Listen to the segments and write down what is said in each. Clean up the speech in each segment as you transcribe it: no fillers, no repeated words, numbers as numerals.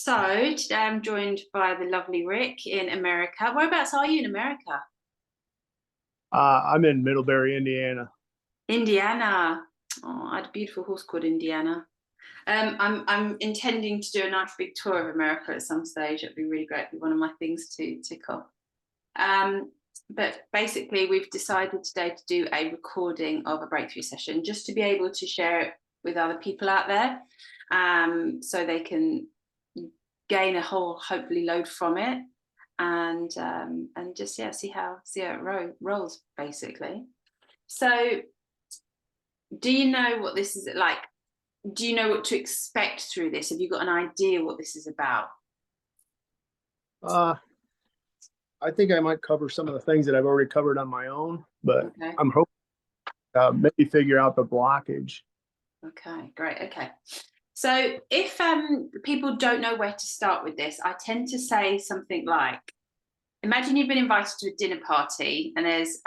So today I'm joined by the lovely Rick in America. Whereabouts are you in America? I'm in Middlebury, Indiana. Indiana. Oh, I had a beautiful horse called Indiana. I'm intending to do a nice big tour of America at some stage. It'd be really great. It'd be one of my things to tick off. But basically, we've decided today to do a recording of a breakthrough session just to be able to share it with other people out there, so they can gain a whole hopefully load from it, and just see how it rolls basically. So, do you know what this is like? Do you know what to expect through this? Have you got an idea what this is about? Uh, I think I might cover some of the things that I've already covered on my own, but Okay. I'm hoping maybe figure out the blockage. Okay, great. Okay. So if people don't know where to start with this, I tend to say something like, imagine you've been invited to a dinner party and there's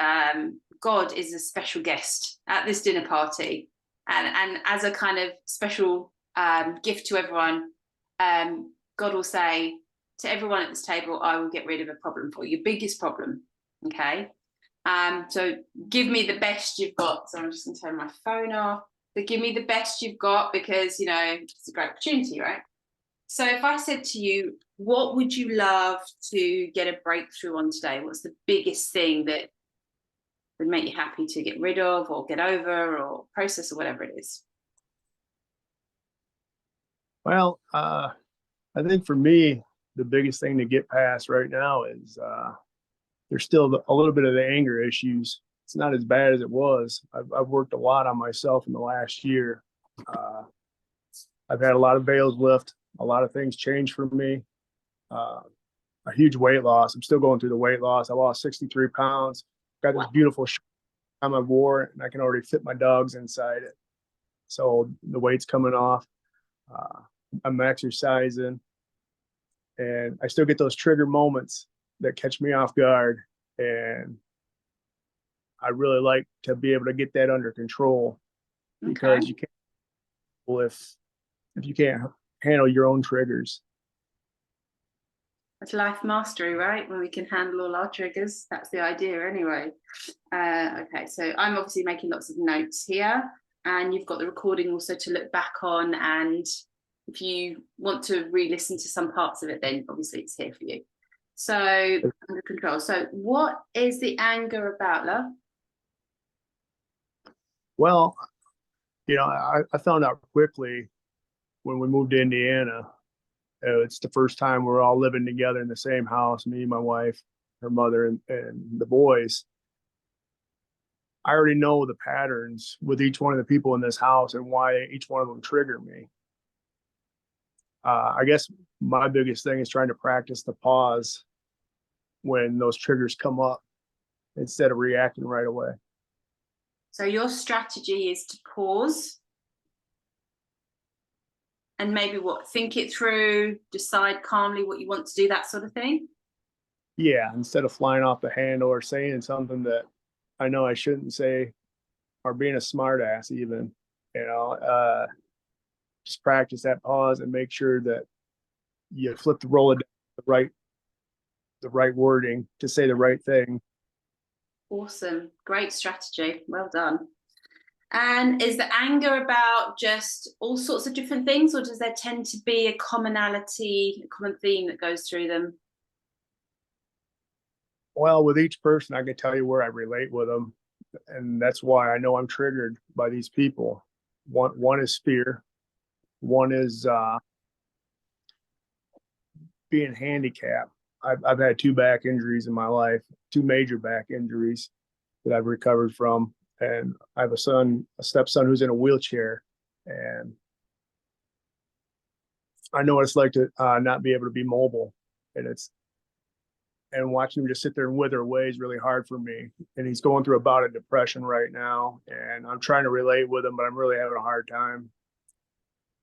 God is a special guest at this dinner party. And as a kind of special gift to everyone, God will say to everyone at this table, I will get rid of a problem for you, your biggest problem. Okay. So give me the best you've got. So I'm just going to turn my phone off. So give me the best you've got because, it's a great opportunity, right? So if I said to you, what would you love to get a breakthrough on today? What's the biggest thing that would make you happy to get rid of or get over or process or whatever it is? Well, I think for me, the biggest thing to get past right now is there's still a little bit of the anger issues. It's not as bad as it was. I've worked a lot on myself in the last year. Uh, I've had a lot of veils lift, a lot of things change for me. Uh, a huge weight loss. I'm still going through the weight loss. I lost 63 pounds. Got this beautiful shirt I wore, and I can already fit my dogs inside it. So the weight's coming off. Uh, I'm exercising, and I still get those trigger moments that catch me off guard. And I really like to be able to get that under control Okay. because you can't, well, if you can't handle your own triggers. That's life mastery, right? When we can handle all our triggers. That's the idea anyway. Okay, so I'm obviously making lots of notes here, and you've got the recording also to look back on. And if you want to re-listen to some parts of it, then obviously it's here for you. So under control. So what is the anger about, love? Well, I found out quickly when we moved to Indiana. It's the first time we're all living together in the same house, me, my wife, her mother, and the boys. I already know the patterns with each one of the people in this house and why each one of them trigger me. I guess my biggest thing is trying to practice the pause when those triggers come up instead of reacting right away. So your strategy is to pause and maybe think it through, decide calmly what you want to do, that sort of thing. Yeah, instead of flying off the handle or saying something that I know I shouldn't say, or being a smartass even, you know, just practice that pause and make sure that you flip the roll the right wording to say the right thing. Awesome. Great strategy. Well done. And is the anger about just all sorts of different things, or does there tend to be a commonality, a common theme that goes through them? Well, with each person, I can tell you where I relate with them, and that's why I know I'm triggered by these people. One is fear. One is being handicapped. I've had two back injuries in my life, two major back injuries that I've recovered from, and I have a stepson who's in a wheelchair, and I know what it's like to not be able to be mobile, and watching him just sit there and wither away is really hard for me. And he's going through a bout of depression right now, and I'm trying to relate with him, but I'm really having a hard time.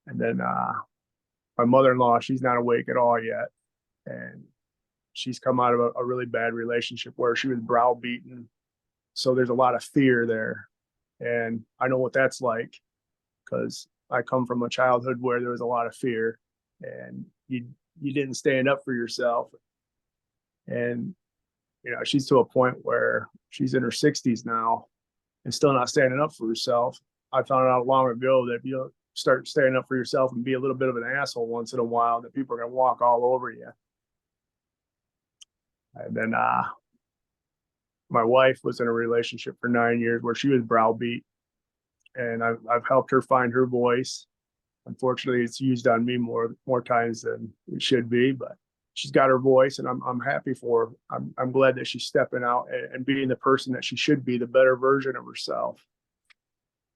And then my mother-in-law, she's not awake at all yet, and she's come out of a really bad relationship where she was browbeaten. So there's a lot of fear there, and I know what that's like because I come from a childhood where there was a lot of fear, and you didn't stand up for yourself. And she's to a point where she's in her 60s now and still not standing up for herself. I found out long ago that if you don't start standing up for yourself and be a little bit of an asshole once in a while, that people are going to walk all over you. And then my wife was in a relationship for 9 years where she was browbeat, and I've helped her find her voice. Unfortunately, it's used on me more times than it should be, but she's got her voice, and I'm happy for her. I'm glad that she's stepping out and being the person that she should be, the better version of herself.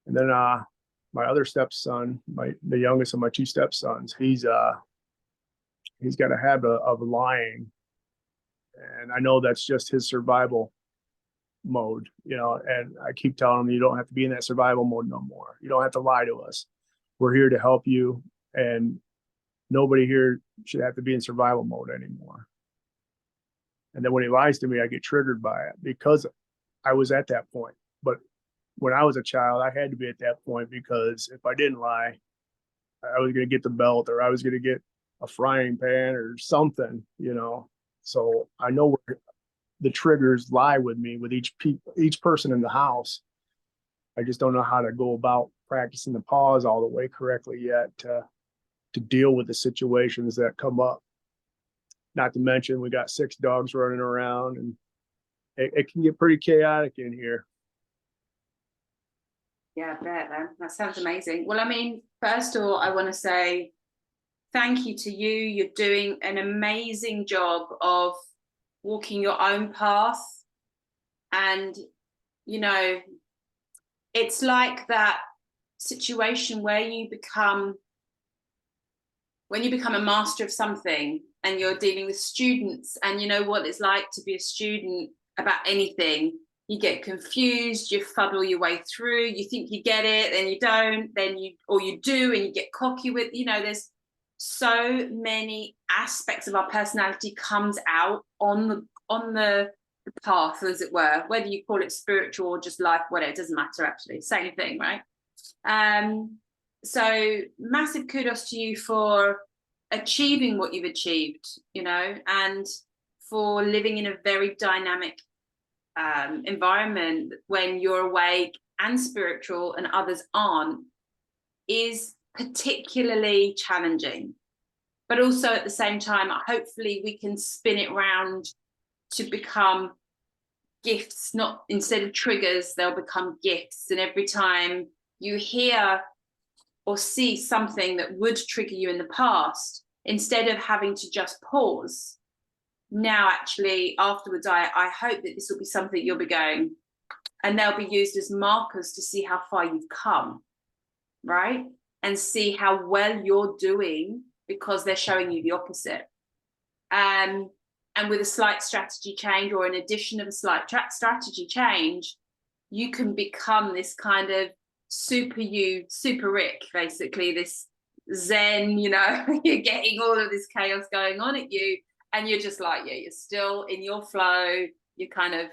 And then my other stepson, the youngest of my two stepsons, he's got a habit of lying, and I know that's just his survival mode, and I keep telling him, you don't have to be in that survival mode no more. You don't have to lie to us. We're here to help you, and nobody here should have to be in survival mode anymore. And then when he lies to me, I get triggered by it because I was at that point. But when I was a child, I had to be at that point, because if I didn't lie, I was going to get the belt, or I was going to get a frying pan or something, So I know where the triggers lie with me, with each person in the house. I just don't know how to go about practicing the pause all the way correctly yet to deal with the situations that come up. Not to mention, we got 6 dogs running around, and it can get pretty chaotic in here. Yeah, I bet. That sounds amazing. Well, I mean, first of all, I want to say thank you to you. You're doing an amazing job of walking your own path. And, it's like that situation where when you become a master of something, and you're dealing with students, and you know what it's like to be a student about anything. You get confused, you fuddle your way through, you think you get it, then you don't, or you do, and you get cocky with, there's so many aspects of our personality comes out on the path, as it were, whether you call it spiritual or just life, whatever, it doesn't matter, actually, same thing, right? So massive kudos to you for achieving what you've achieved, and for living in a very dynamic environment when you're awake and spiritual and others aren't, is particularly challenging. But also at the same time, hopefully we can spin it round to become gifts, not instead of triggers, they'll become gifts. And every time you hear or see something that would trigger you in the past, instead of having to just pause, now actually afterwards, I hope that this will be something you'll be going, and they'll be used as markers to see how far you've come, right? And see how well you're doing, because they're showing you the opposite. And with a slight strategy change, or an addition of a slight strategy change, you can become this kind of super Rick, basically, this Zen, you're getting all of this chaos going on at you, and you're just like, you're still in your flow, you're kind of,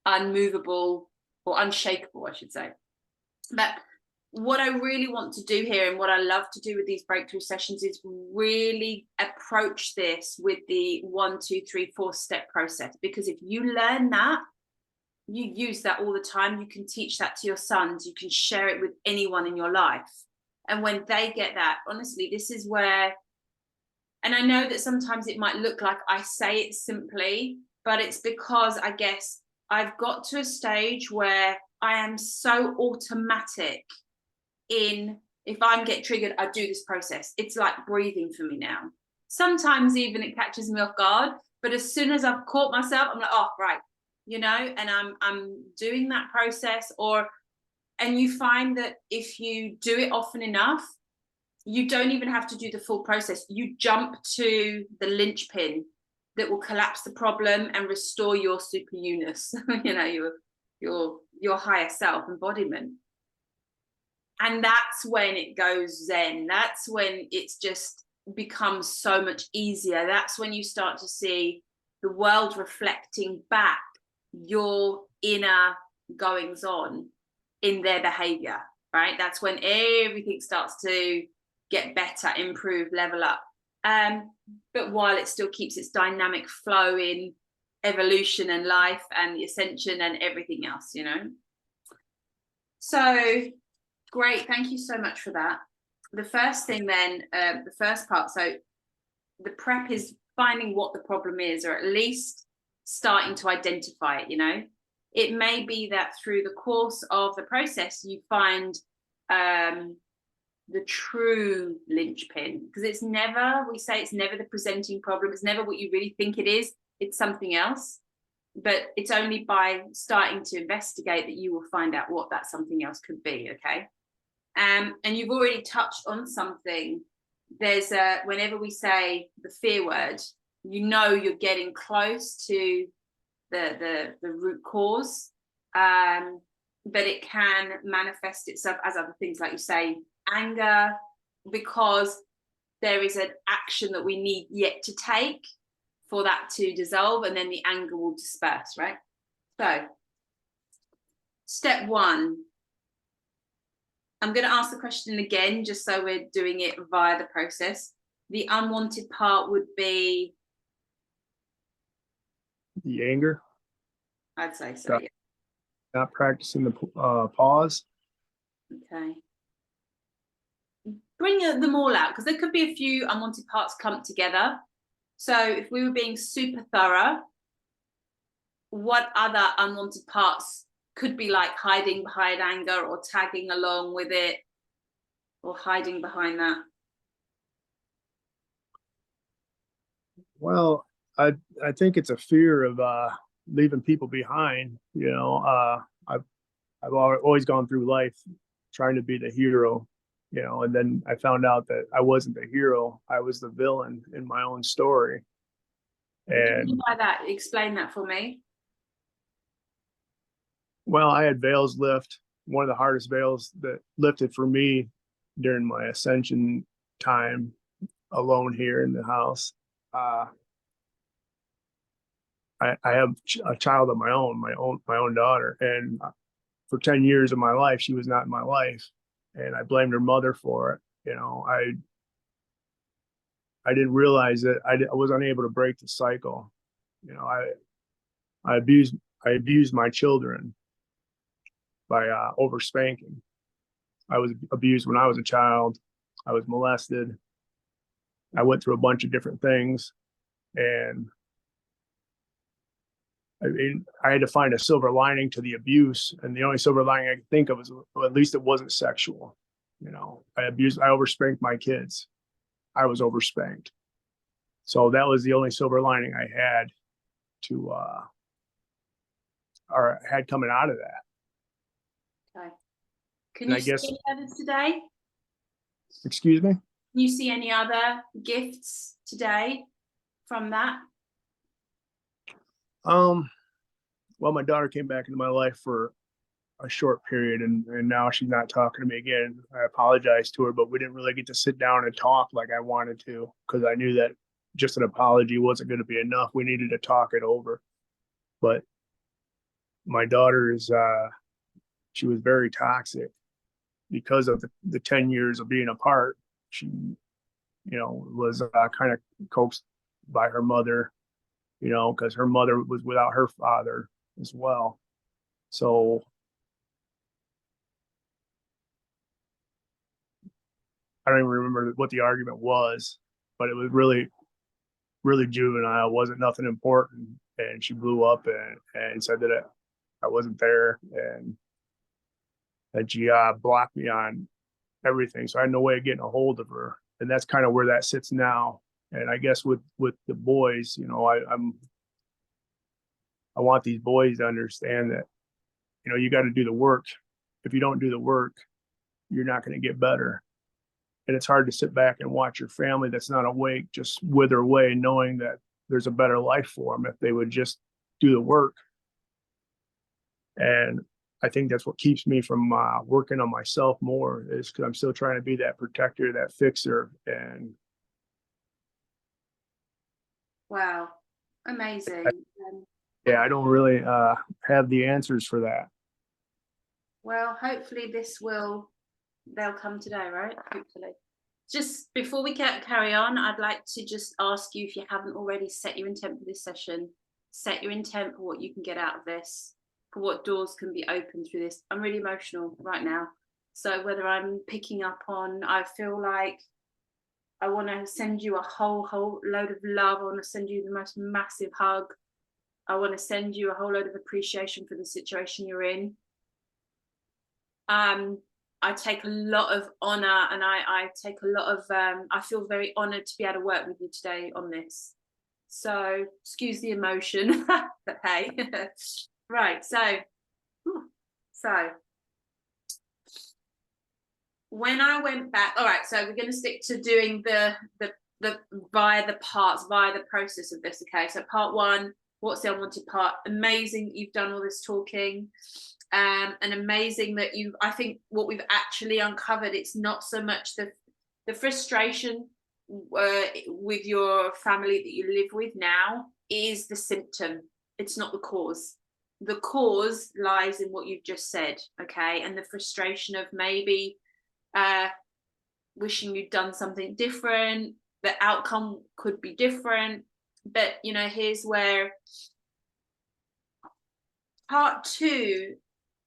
unmovable, or unshakable, I should say. But what I really want to do here, and what I love to do with these breakthrough sessions, is really approach this with the 1, 2, 3, 4 step process. Because if you learn that, you use that all the time, you can teach that to your sons, you can share it with anyone in your life. And when they get that, honestly, this is where, and I know that sometimes it might look like I say it simply, but it's because I guess I've got to a stage where I am so automatic in, if I'm get triggered, I do this process. It's like breathing for me now. Sometimes even it catches me off guard, but as soon as I've caught myself, I'm like, oh, right, and I'm doing that process. And you find that if you do it often enough, you don't even have to do the full process. You jump to the linchpin that will collapse the problem and restore your super Eunice, your higher self embodiment. And that's when it goes Zen. That's when it's just becomes so much easier. That's when you start to see the world reflecting back your inner goings on in their behavior, right? That's when everything starts to get better, improve, level up. but while it still keeps its dynamic flow in evolution and life and the ascension and everything else, you know. So great, thank you so much for that. The first thing then, the first part, so the prep is finding what the problem is, or at least starting to identify it, you know. It may be that through the course of the process you find the true linchpin, because it's never, we say it's never the presenting problem, it's never what you really think it is, it's something else. But it's only by starting to investigate that you will find out what that something else could be. Okay. And you've already touched on something. There's a, whenever we say the fear word, you know you're getting close to the root cause, but it can manifest itself as other things, like you say, anger, because there is an action that we need yet to take for that to dissolve, and then the anger will disperse, right? So step one, I'm going to ask the question again, just so we're doing it via the process. The unwanted part would be The anger. I'd say so, yeah. Not practicing the pause. Okay. Bring them all out, because there could be a few unwanted parts clumped together. So if we were being super thorough, what other unwanted parts could be like hiding behind anger, or tagging along with it, or hiding behind that? Well, I think it's a fear of leaving people behind. You know, I've always gone through life trying to be the hero, you know, and then I found out that I wasn't the hero. I was the villain in my own story. What do you And mean by that? Explain that for me. well, I had veils lift. One of the hardest veils that lifted for me during my ascension time alone here in the house. I have a child of my own daughter, and for 10 years of my life, she was not in my life, and I blamed her mother for it. You know, I didn't realize that I was unable to break the cycle. You know, I abused my children by over spanking. I was abused when I was a child. I was molested. I went through a bunch of different things, and I mean, I had to find a silver lining to the abuse, and the only silver lining I could think of was, well, at least it wasn't sexual. You know, I overspanked my kids. I was overspanked. So that was the only silver lining I had to, or had coming out of that. Okay. Can And you I see guess, any others today? excuse me? Can you see any other gifts today from that? Well, my daughter came back into my life for a short period, and now she's not talking to me again. I apologize to her, but we didn't really get to sit down and talk like I wanted to, because I knew that just an apology wasn't going to be enough. We needed to talk it over. But my daughter is, she was very toxic because of the 10 years of being apart. She, you know, was kind of coaxed by her mother, you know, because her mother was without her father as well. So I don't even remember what the argument was, but it was really, really juvenile. It wasn't nothing important. And she blew up and said that I wasn't there, and that she blocked me on everything. So I had no way of getting a hold of her. And that's kind of where that sits now. And I guess with the boys, you know, I want these boys to understand that, you know, you got to do the work. If you don't do the work, you're not going to get better. And it's hard to sit back and watch your family that's not awake just wither away, knowing that there's a better life for them if they would just do the work. And I think that's what keeps me from working on myself more, is because I'm still trying to be that protector, that fixer. And Wow, amazing. yeah, I don't really have the answers for that. Well, hopefully they'll come today, right? Hopefully. just before we carry on, I'd like to just ask you, if you haven't already, set your intent for this session. Set your intent for what you can get out of this, for what doors can be opened through this. I'm really emotional right now. So whether I'm picking up on, I feel like I want to send you a whole load of love. I want to send you the most massive hug. I want to send you a whole load of appreciation for the situation you're in. I take a lot of honor, and I take a lot of, I feel very honored to be able to work with you today on this. So excuse the emotion, but hey. Right, so when I went back, all right, so we're going to stick to doing the via the parts, via the process of this. Okay, so part one, what's the unwanted part? Amazing, you've done all this talking. And amazing that I think what we've actually uncovered, it's not so much the frustration with your family that you live with now is the symptom. It's not the cause. The cause lies in what you've just said, okay? And the frustration of maybe wishing you'd done something different, the outcome could be different. But, you know, here's where part two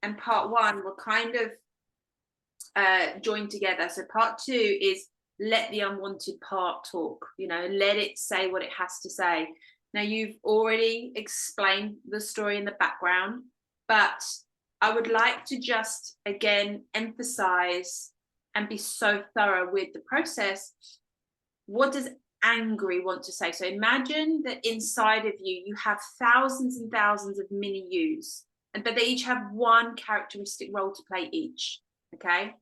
and part one were kind of joined together. So part two is let the unwanted part talk, you know, let it say what it has to say. Now, you've already explained the story in the background, but I would like to just again emphasize and be so thorough with the process. What does angry want to say? So imagine that inside of you, you have thousands and thousands of mini yous, but they each have one characteristic role to play each, okay?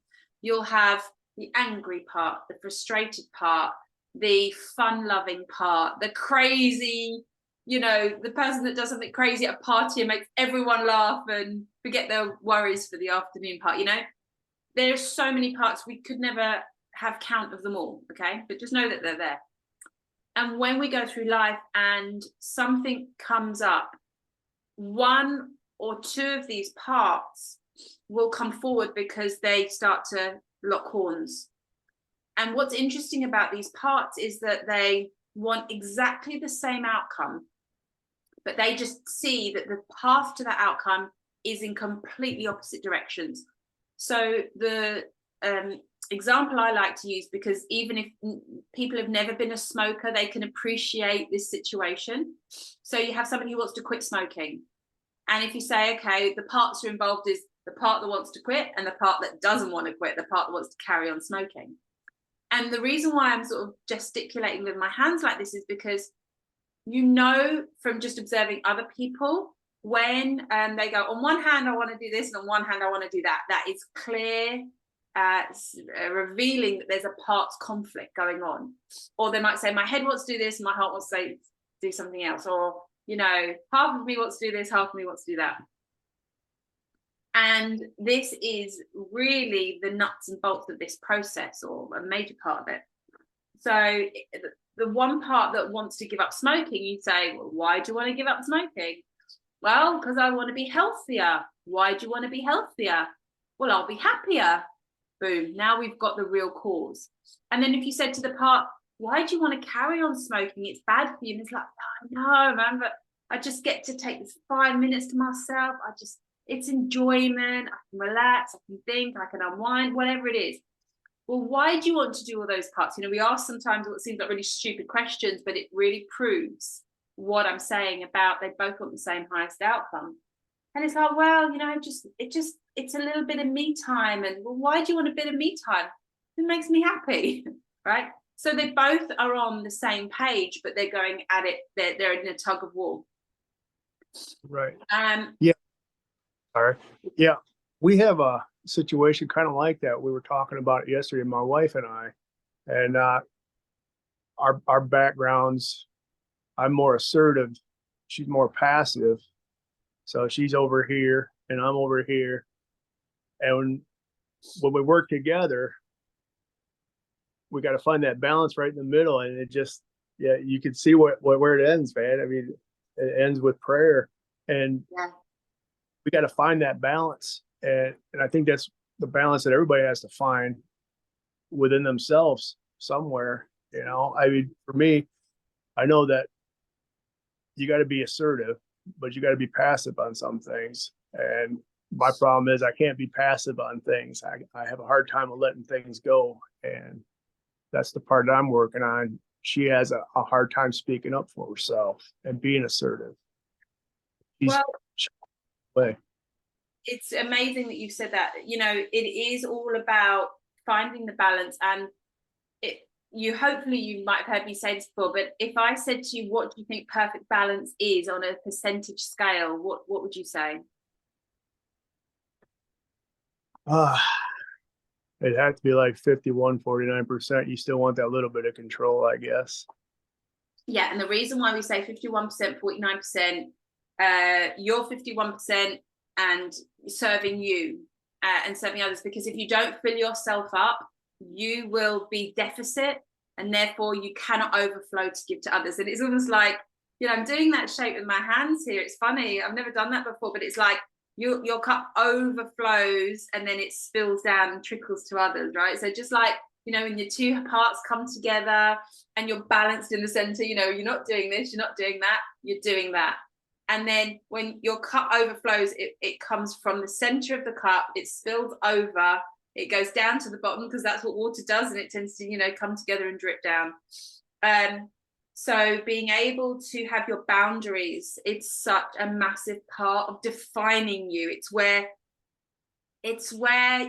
You'll have the angry part, the frustrated part, the fun-loving part, the crazy, you know, the person that does something crazy at a party and makes everyone laugh and forget their worries for the afternoon part, you know? There's so many parts, we could never have count of them all, okay? But just know that they're there. And when we go through life and something comes up, one or two of these parts will come forward because they start to lock horns. And what's interesting about these parts is that they want exactly the same outcome, but they just see that the path to that outcome is in completely opposite directions. So the example I like to use, because even if people have never been a smoker, they can appreciate this situation. So you have somebody who wants to quit smoking. And if you say, okay, the parts are involved is the part that wants to quit and the part that doesn't want to quit, the part that wants to carry on smoking. And the reason why I'm sort of gesticulating with my hands like this is because, you know, from just observing other people, when they go, on one hand, I want to do this, and on one hand, I want to do that, that is clear, revealing that there's a parts conflict going on. Or they might say, my head wants to do this, and my heart wants to do something else. Or, you know, half of me wants to do this, half of me wants to do that. And this is really the nuts and bolts of this process, or a major part of it. So the one part that wants to give up smoking, you say, well, why do you want to give up smoking? Well, because I want to be healthier. Why do you want to be healthier? Well, I'll be happier. Boom. Now we've got the real cause. And then if you said to the part, why do you want to carry on smoking? It's bad for you. And it's like, no, man, but I just get to take this 5 minutes to myself. It's enjoyment. I can relax. I can think. I can unwind, whatever it is. Well, why do you want to do all those parts? You know, we ask sometimes what seems like really stupid questions, but it really proves what I'm saying about they both want the same highest outcome. And it's like, well, you know, it's a little bit of me time. And well, why do you want a bit of me time? It makes me happy, right? So they both are on the same page, but they're going at it. They're in a tug of war. Right. Yeah. All right. Yeah. We have a situation kind of like that. We were talking about it yesterday, my wife and I, and our backgrounds. I'm more assertive. She's more passive. So she's over here and I'm over here. And when we work together, we got to find that balance right in the middle. And it just, yeah, you can see where it ends, man. I mean, it ends with prayer, and we got to find that balance. And I think that's the balance that everybody has to find within themselves. somewhere, I mean, for me, I know that you got to be assertive, but you got to be passive on some things. And my problem is I can't be passive on things. I have a hard time of letting things go. And that's the part that I'm working on. She has a hard time speaking up for herself and being assertive. She's Well, way. it's amazing that you've said that. It is all about finding the balance. And hopefully you might have heard me say this before, but if I said to you, what do you think perfect balance is on a percentage scale, what would you say? It had to be like 51, 49%. You still want that little bit of control, I guess. Yeah, and the reason why we say 51%, 49%, you're 51% and serving you and serving others, because if you don't fill yourself up, you will be deficit, and therefore you cannot overflow to give to others. And it's almost like, I'm doing that shape with my hands here. It's funny. I've never done that before, but it's like your cup overflows and then it spills down and trickles to others, right? So just like, when your two parts come together and you're balanced in the center, you're not doing this, you're not doing that, you're doing that. And then when your cup overflows, it comes from the center of the cup, it spills over, it goes down to the bottom, because that's what water does, and it tends to, come together and drip down. So being able to have your boundaries, it's such a massive part of defining you. It's where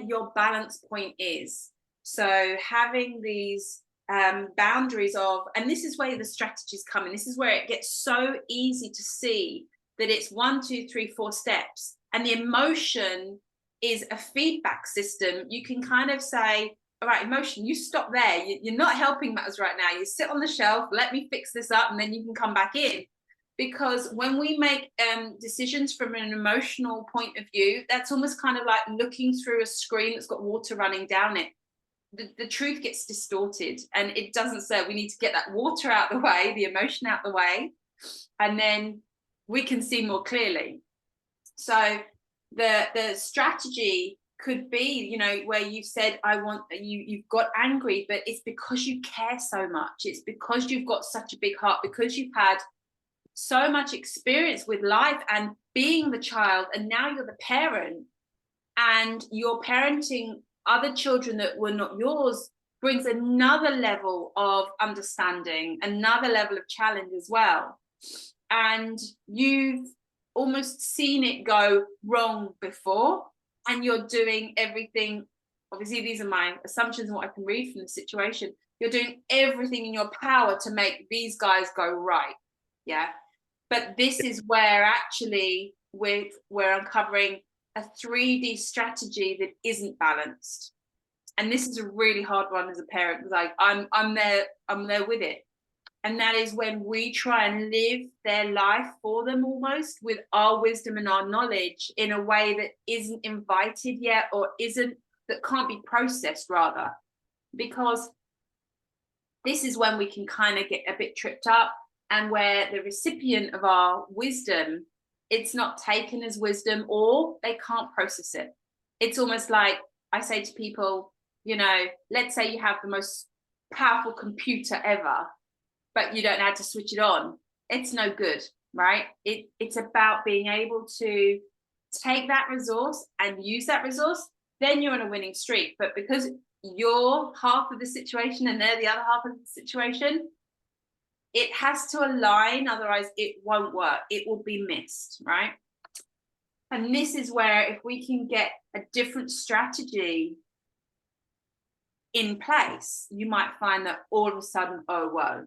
your balance point is. So having these boundaries of, and this is where the strategies come in. This is where it gets so easy to see that it's 1, 2, 3, 4 steps, and the emotion is a feedback system. You can kind of say, all right, emotion, you stop there. You're not helping matters right now. You sit on the shelf, let me fix this up, and then you can come back in. Because when we make decisions from an emotional point of view, that's almost kind of like looking through a screen that's got water running down it. The truth gets distorted, and it doesn't serve. We need to get that water out the way, the emotion out the way, and then we can see more clearly. So the strategy could be, where you said, you've got angry, but it's because you care so much. It's because you've got such a big heart, because you've had so much experience with life and being the child, and now you're the parent, and you're parenting other children that were not yours, brings another level of understanding, another level of challenge as well. And you've almost seen it go wrong before, and you're doing everything. Obviously, these are my assumptions and what I can read from the situation. You're doing everything in your power to make these guys go right. Yeah. But this is where actually we're uncovering a 3D strategy that isn't balanced. And this is a really hard one as a parent, because I'm there with it. And that is when we try and live their life for them, almost with our wisdom and our knowledge, in a way that isn't invited yet, or that can't be processed, rather. Because this is when we can kind of get a bit tripped up, and where the recipient of our wisdom, it's not taken as wisdom, or they can't process it. It's almost like I say to people, let's say you have the most powerful computer ever, but you don't know how to switch it on. It's no good, right? It's about being able to take that resource and use that resource, then you're on a winning streak. But because you're half of the situation and they're the other half of the situation, it has to align, otherwise it won't work. It will be missed, right? And this is where, if we can get a different strategy in place, you might find that all of a sudden, oh, whoa,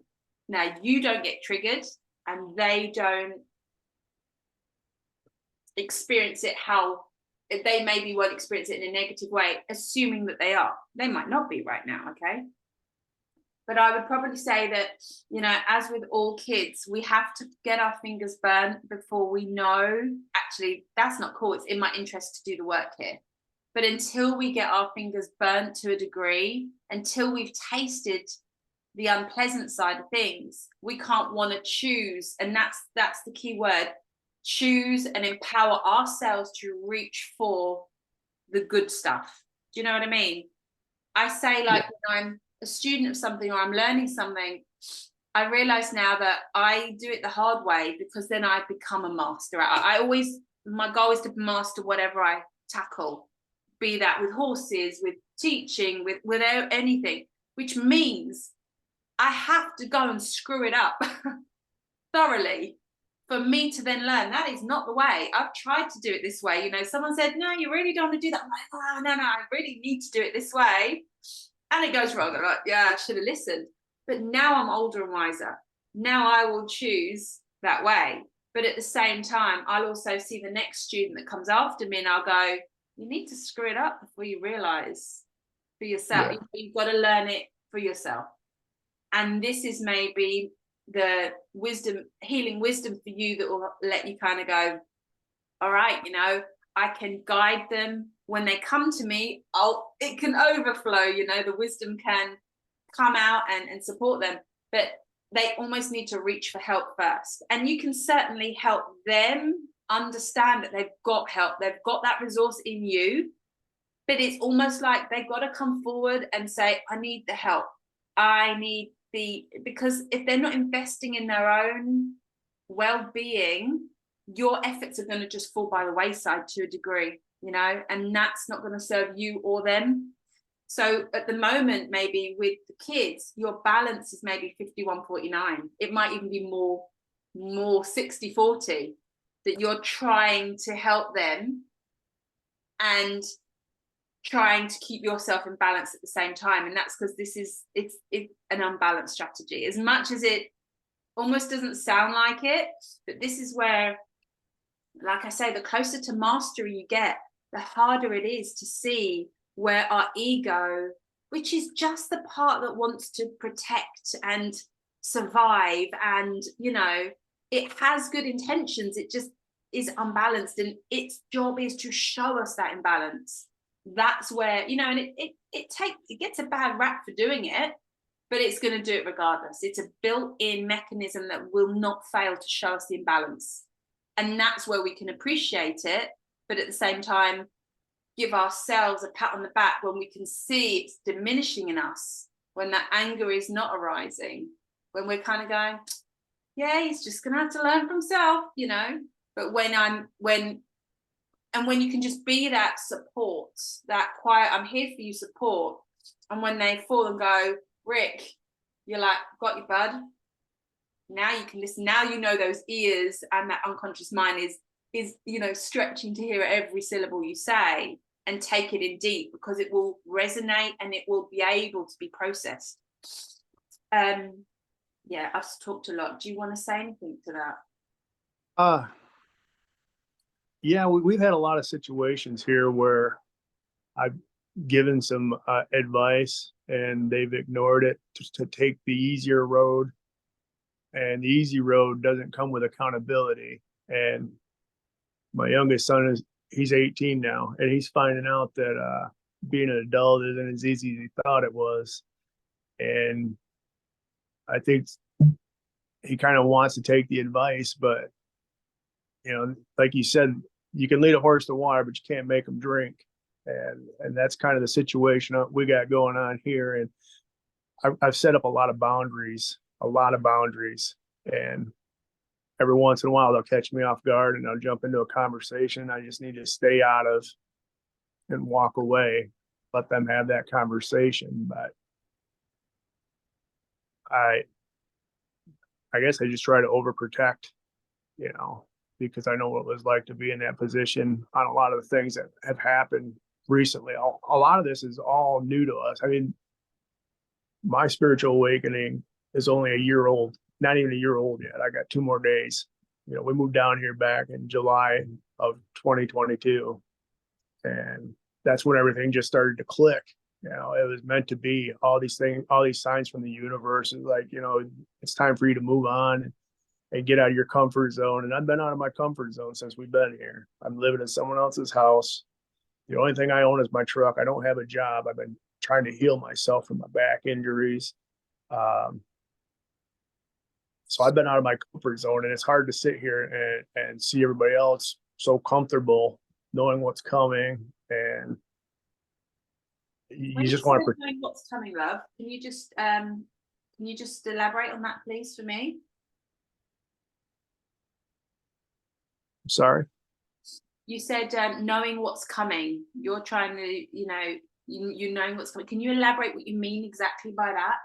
now you don't get triggered, and they don't experience it how they maybe won't experience it in a negative way, assuming that they are. They might not be right now, okay? But I would probably say that, as with all kids, we have to get our fingers burnt before we know, actually, that's not cool. It's in my interest to do the work here. But until we get our fingers burnt to a degree, until we've tasted the unpleasant side of things, we can't want to choose. And that's the key word: choose and empower ourselves to reach for the good stuff. Do you know what I mean? I say, like, when I'm a student of something or I'm learning something, I realize now that I do it the hard way, because then I become a master. I always, my goal is to master whatever I tackle, be that with horses, with teaching, with anything, which means I have to go and screw it up thoroughly for me to then learn that is not the way. I've tried to do it this way. You know, someone said, no, you really don't want to do that. I'm like, oh, no, I really need to do it this way. And it goes wrong. I'm like, yeah, I should have listened. But now I'm older and wiser. Now I will choose that way. But at the same time, I'll also see the next student that comes after me and I'll go, you need to screw it up before you realize for yourself. Yeah. You've got to learn it for yourself. And this is maybe the wisdom, healing wisdom for you that will let you kind of go, all right, you know, I can guide them when they come to me. It can overflow, you know, the wisdom can come out and support them, but they almost need to reach for help first. And you can certainly help them understand that they've got help, they've got that resource in you, but it's almost like they've got to come forward and say, I need the help. I need because if they're not investing in their own well-being, your efforts are going to just fall by the wayside to a degree, you know, and that's not going to serve you or them. So at the moment, maybe with the kids, your balance is maybe 51-49. It might even be more 60-40, that you're trying to help them and trying to keep yourself in balance at the same time. And that's because it's an unbalanced strategy. As much as it almost doesn't sound like it, but this is where, like I say, the closer to mastery you get, the harder it is to see where our ego, which is just the part that wants to protect and survive, and, you know, it has good intentions, it just is unbalanced, and its job is to show us that imbalance. That's where, you know, and it gets a bad rap for doing it, but it's going to do it regardless. It's a built-in mechanism that will not fail to show us the imbalance. And that's where we can appreciate it, but at the same time, give ourselves a pat on the back when we can see it's diminishing in us, when that anger is not arising, when we're kind of going, yeah, he's just going to have to learn for himself, you know. But when you can just be that support, that quiet, I'm here for you support. And when they fall and go, Rick, you're like, got you, bud. Now you can listen. Now you know those ears and that unconscious mind is, you know, stretching to hear every syllable you say and take it in deep, because it will resonate and it will be able to be processed. Yeah, I've talked a lot. Do you want to say anything to that? Yeah, we've had a lot of situations here where I've given some advice and they've ignored it just to take the easier road. And the easy road doesn't come with accountability. And my youngest son he's 18 now, and he's finding out that being an adult isn't as easy as he thought it was. And I think he kind of wants to take the advice, but, you know, like you said, you can lead a horse to water, but you can't make him drink. And that's kind of the situation we got going on here. And I've set up a lot of boundaries, and every once in a while they'll catch me off guard and I'll jump into a conversation I just need to stay out of and walk away, let them have that conversation. But I guess I just try to overprotect, you know, because I know what it was like to be in that position on a lot of the things that have happened recently. A lot of this is all new to us. I mean, my spiritual awakening is only a year old, not even a year old yet. I got 2 more days. You know, we moved down here back in July of 2022. And that's when everything just started to click. You know, it was meant to be. All these things, all these signs from the universe is like, you know, it's time for you to move on and get out of your comfort zone. And I've been out of my comfort zone since we've been here. I'm living in someone else's house. The only thing I own is my truck. I don't have a job. I've been trying to heal myself from my back injuries. So I've been out of my comfort zone, and it's hard to sit here and see everybody else so comfortable knowing what's coming. And You When you just say want to, knowing what's coming, love, can you just elaborate on that, please, for me? sorry. You said knowing what's coming. You're trying to, you knowing what's coming. Can you elaborate what you mean exactly by that?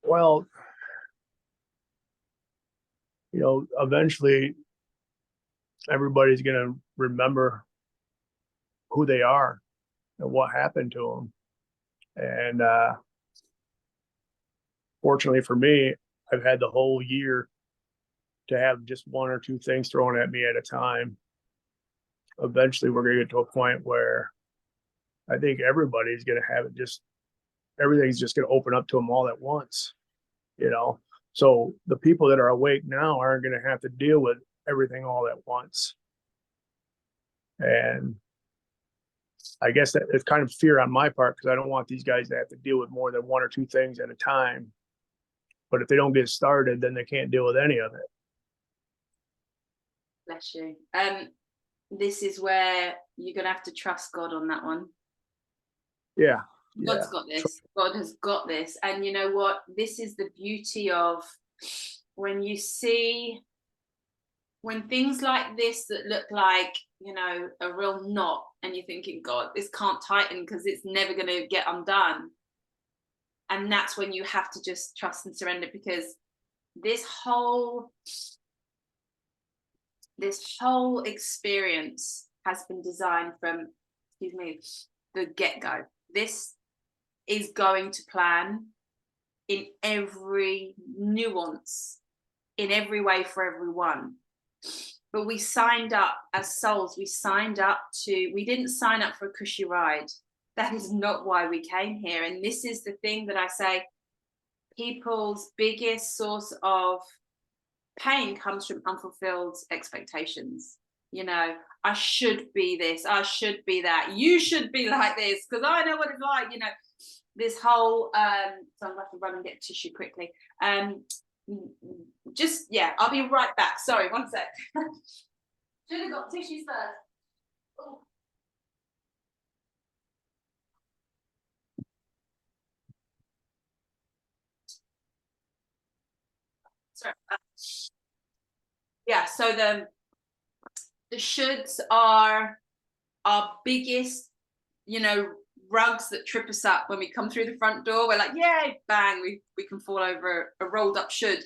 Well, eventually everybody's going to remember who they are and what happened to them. And fortunately for me, I've had the whole year to have just one or two things thrown at me at a time. Eventually, we're going to get to a point where I think everybody's going to have it just, everything's just going to open up to them all at once, you know? So the people that are awake now aren't going to have to deal with everything all at once. And I guess that it's kind of fear on my part because I don't want these guys to have to deal with more than one or two things at a time. But if they don't get started, then they can't deal with any of it. Bless you. This is where you're gonna have to trust God on that one. Yeah. God's got this. God has got this. And you know what? This is the beauty of when you see when things like this that look like, a real knot, and you're thinking, God, this can't tighten because it's never going to get undone. And that's when you have to just trust and surrender, because this whole experience has been designed from, the get-go. This is going to plan in every nuance, in every way for everyone. But we signed up as souls. We didn't sign up for a cushy ride. That is not why we came here. And this is the thing that I say, people's biggest source of pain comes from unfulfilled expectations. I should be this, I should be that, you should be like this, because I know what it's like, this whole so I'm gonna have to run and get tissue quickly. I'll be right back. Sorry, one sec. Should have got tissues first. Oh. Sorry. Yeah, so the shoulds are our biggest, rugs that trip us up when we come through the front door. We're like, yay, bang, we can fall over a rolled up should.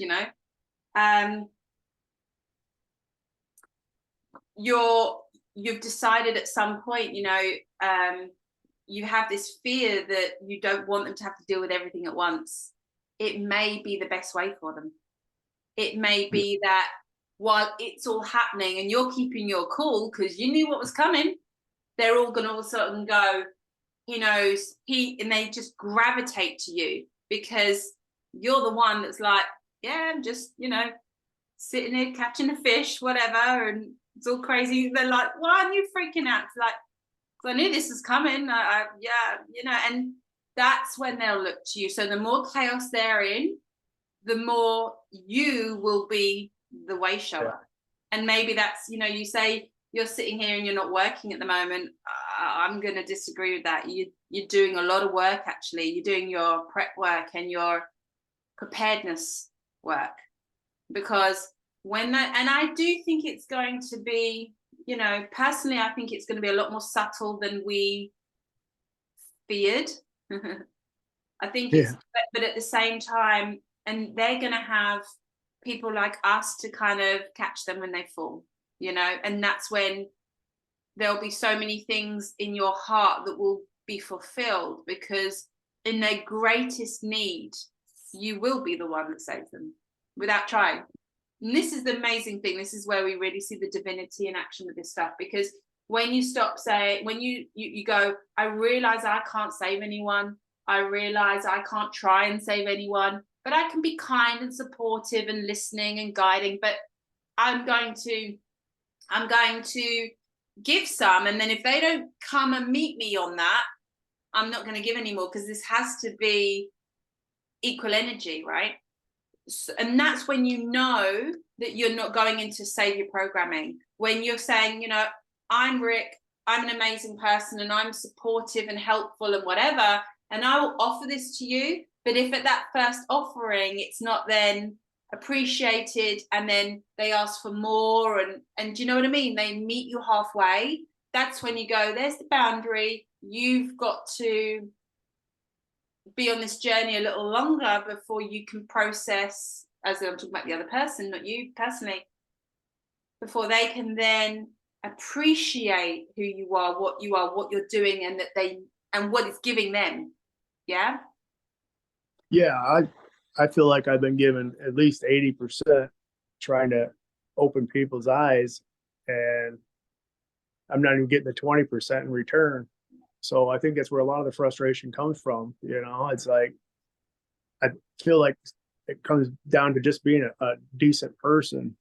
You've decided at some point, you have this fear that you don't want them to have to deal with everything at once. It may be the best way for them. It may be that while it's all happening and you're keeping your cool because you knew what was coming, they're all going to all of a sudden go, he knows, and they just gravitate to you because you're the one that's like, yeah, I'm just, sitting here catching a fish, whatever, and it's all crazy. They're like, why aren't you freaking out? It's like, because I knew this was coming. And that's when they'll look to you. So the more chaos they're in, the more you will be the way shower. Yeah. And maybe that's, you say you're sitting here and you're not working at the moment. I'm going to disagree with that. You're doing a lot of work, actually. You're doing your prep work and your preparedness work. Because and I do think it's going to be, personally, I think it's going to be a lot more subtle than we feared. I think but at the same time, and they're going to have people like us to kind of catch them when they fall, and that's when there'll be so many things in your heart that will be fulfilled, because in their greatest need, you will be the one that saves them without trying. And this is the amazing thing. This is where we really see the divinity in action with this stuff, because when you stop saying, when you go, I realize I can't save anyone. I realize I can't try and save anyone, but I can be kind and supportive and listening and guiding. But I'm going to give some, and then if they don't come and meet me on that, I'm not going to give anymore, because this has to be equal energy, right? So, and that's when you know that you're not going into savior programming. When you're saying, I'm Rick, I'm an amazing person and I'm supportive and helpful and whatever, and I will offer this to you. But if at that first offering it's not then appreciated, and then they ask for more, and do you know what I mean? They meet you halfway. That's when you go, there's the boundary. You've got to be on this journey a little longer before you can process, as I'm talking about the other person, not you personally, before they can then appreciate who you are, what you're doing, and that they, and what it's giving them. Yeah. Yeah, I feel like I've been given at least 80% trying to open people's eyes, and I'm not even getting the 20% in return. So I think that's where a lot of the frustration comes from. You know, it's like, I feel like it comes down to just being a decent person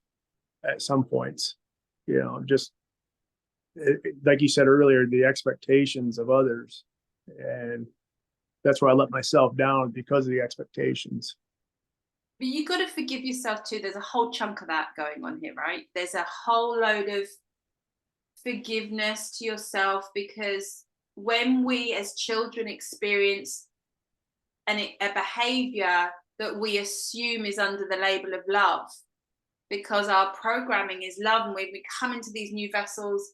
at some points, you know, just like you said earlier, the expectations of others. And that's where I let myself down, because of the expectations. But you got to forgive yourself too. There's a whole chunk of that going on here, right? There's a whole load of forgiveness to yourself, because when we as children experience a behavior that we assume is under the label of love, because our programming is love, and we come into these new vessels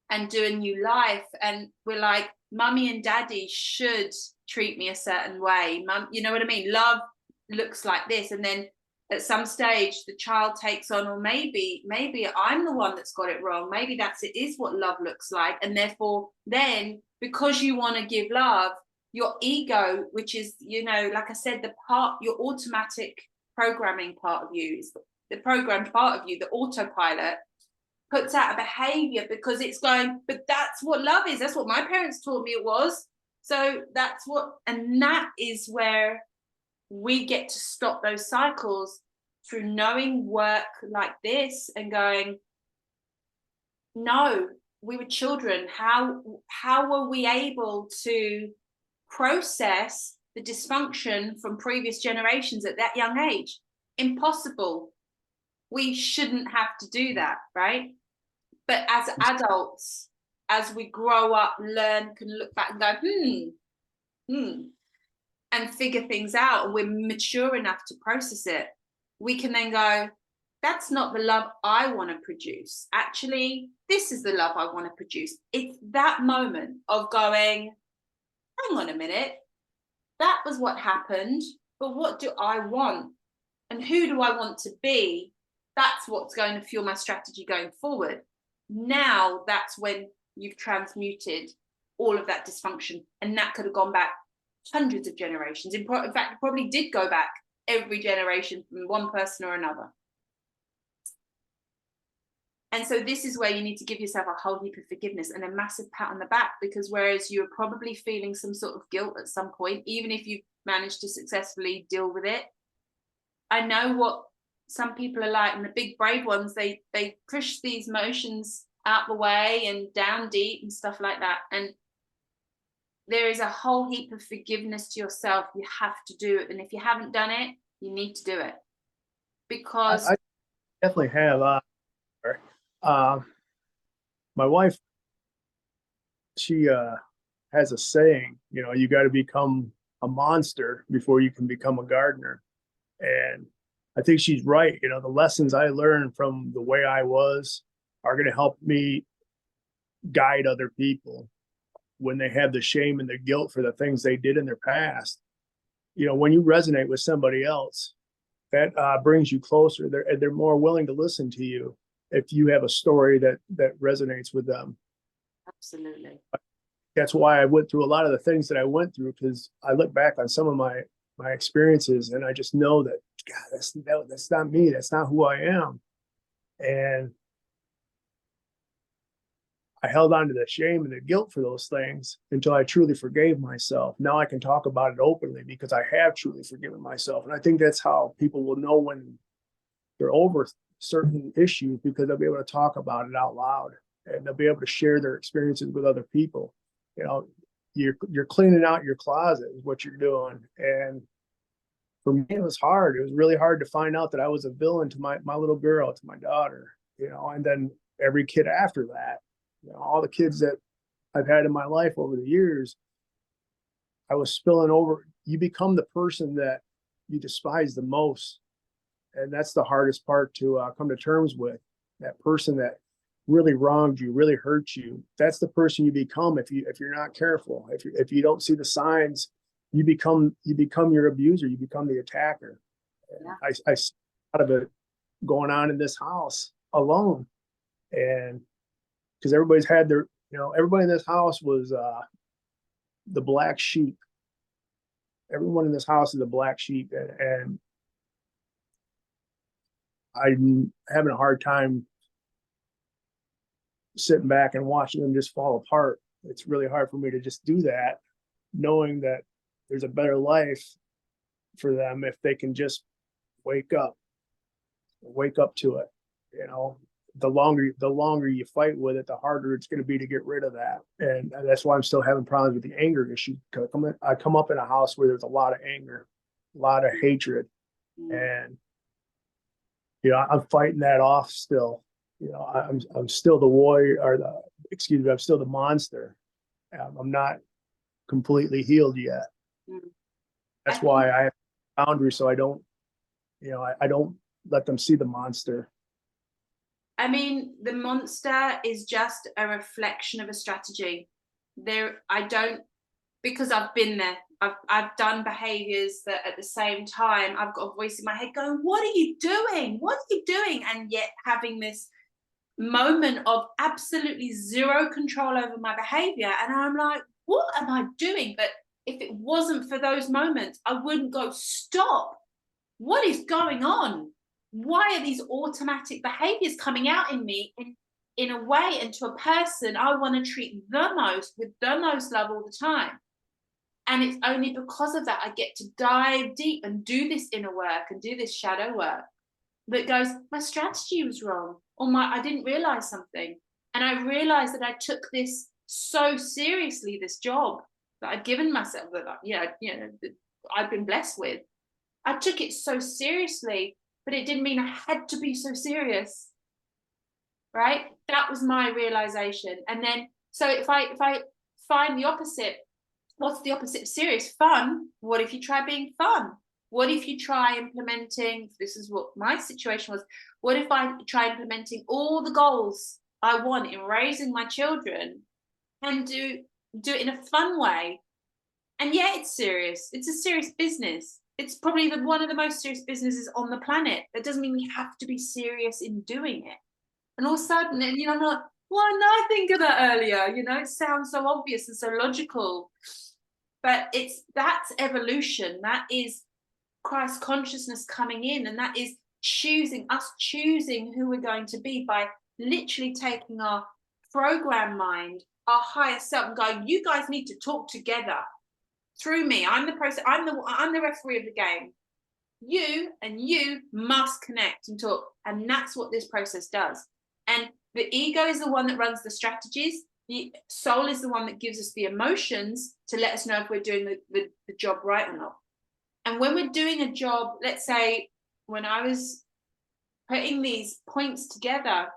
and do a new life, and we're like, mummy and daddy should treat me a certain way, mum, you know what I mean? Love looks like this. And then at some stage the child takes on, or maybe I'm the one that's got it wrong, maybe it is what love looks like. And therefore then, because you want to give love, your ego, which is, you know, like I said, the part, your automatic programming part of you, is the programmed part of you, the autopilot, puts out a behavior because it's going, but that's what love is. That's what my parents taught me it was. So that's what, and that is where we get to stop those cycles through knowing work like this and going, no, we were children. How were we able to process the dysfunction from previous generations at that young age? Impossible. We shouldn't have to do that, right? But as adults, as we grow up, learn, can look back and go, and figure things out, and we're mature enough to process it, we can then go, that's not the love I want to produce. Actually, this is the love I want to produce. It's that moment of going, hang on a minute, that was what happened, but what do I want? And who do I want to be? That's what's going to fuel my strategy going forward. Now that's when you've transmuted all of that dysfunction, and that could have gone back hundreds of generations. In fact, it probably did go back every generation from one person or another. And so this is where you need to give yourself a whole heap of forgiveness and a massive pat on the back, because whereas you're probably feeling some sort of guilt at some point, even if you've managed to successfully deal with it, I know what some people are like, and the big brave ones, they push these emotions out the way and down deep and stuff like that. And there is a whole heap of forgiveness to yourself. You have to do it. And if you haven't done it, you need to do it. Because I definitely have. My wife, she has a saying, you know, you got to become a monster before you can become a gardener. And I think she's right. You know, the lessons I learned from the way I was are going to help me guide other people when they have the shame and the guilt for the things they did in their past. You know, when you resonate with somebody else, that brings you closer. They're more willing to listen to you if you have a story that resonates with them. absolutely. That's why I went through a lot of the things that I went through, because I look back on some of my experiences and I just know that, God, that's not me. That's not who I am. And I held on to the shame and the guilt for those things until I truly forgave myself. Now I can talk about it openly because I have truly forgiven myself. And I think that's how people will know when they're over certain issues, because they'll be able to talk about it out loud and they'll be able to share their experiences with other people. You know, you're cleaning out your closet is what you're doing. And for me, it was hard. It was really hard to find out that I was a villain to my little girl, to my daughter, you know, and then every kid after that, you know, all the kids that I've had in my life over the years, I was spilling over. You become the person that you despise the most. And that's the hardest part to come to terms with. That person that really wronged you, really hurt you. That's the person you become if you're not careful. If you don't see the signs, you become your abuser. You become the attacker. Yeah. I see a lot of it going on in this house alone, and because everybody's had their, everybody in this house was the black sheep. Everyone in this house is a black sheep, and I'm having a hard time sitting back and watching them just fall apart. It's really hard for me to just do that, knowing that there's a better life for them if they can just wake up to it. The longer you fight with it, the harder it's going to be to get rid of that. And that's why I'm still having problems with the anger issue. I come up in a house where there's a lot of anger, a lot of hatred, and I'm fighting that off still. I'm still the warrior, or I'm still the monster. I'm not completely healed yet. That's why I have boundaries, so I don't, I don't let them see the monster. I mean, the monster is just a reflection of a strategy. Because I've been there. I've done behaviors that at the same time I've got a voice in my head going, "What are you doing? What are you doing?" And yet having this moment of absolutely zero control over my behavior, and I'm like, what am I doing? But if it wasn't for those moments, I wouldn't go, stop. What is going on? Why are these automatic behaviors coming out in me in a way, and to a person I want to treat the most with the most love all the time? And it's only because of that I get to dive deep and do this inner work and do this shadow work that goes, my strategy was wrong, or I didn't realize something. And I realized that I took this so seriously, this job that I'd given myself, that I've been blessed with. I took it so seriously, but it didn't mean I had to be so serious, right? That was my realization. And then, so if I find the opposite, what's the opposite of serious? Fun. What if you try being fun? What if you try implementing, this is what my situation was, what if I try implementing all the goals I want in raising my children and do it in a fun way? And yeah, it's serious. It's a serious business. It's probably one of the most serious businesses on the planet. That doesn't mean we have to be serious in doing it. And all of a sudden, I'm like, why didn't I think of that earlier? It sounds so obvious and so logical. But that's evolution. That is Christ consciousness coming in, and that is choosing who we're going to be by literally taking our program mind, our higher self, and going, you guys need to talk together through me. I'm the process. I'm the referee of the game. You must connect and talk, and that's what this process does. And the ego is the one that runs the strategies. The soul is the one that gives us the emotions to let us know if we're doing the job right or not. And when we're doing a job, let's say when I was putting these points together,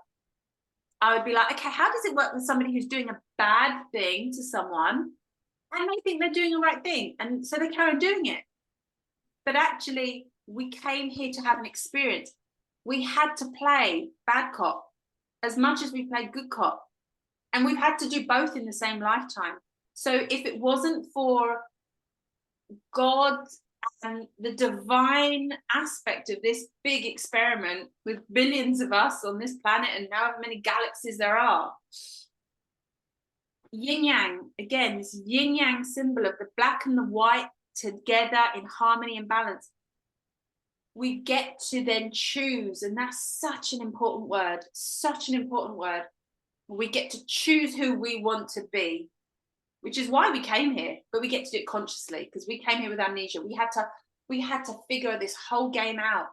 I would be like, okay, how does it work with somebody who's doing a bad thing to someone and they think they're doing the right thing, and so they carry on doing it? But actually, we came here to have an experience. We had to play bad cop as much as we played good cop, and we've had to do both in the same lifetime. So if it wasn't for God and the divine aspect of this big experiment with billions of us on this planet and however many galaxies there are, yin yang, again, this yin yang symbol of the black and the white together in harmony and balance, we get to then choose. And that's such an important word, we get to choose who we want to be, which is why we came here. But we get to do it consciously, because we came here with amnesia. We had to figure this whole game out.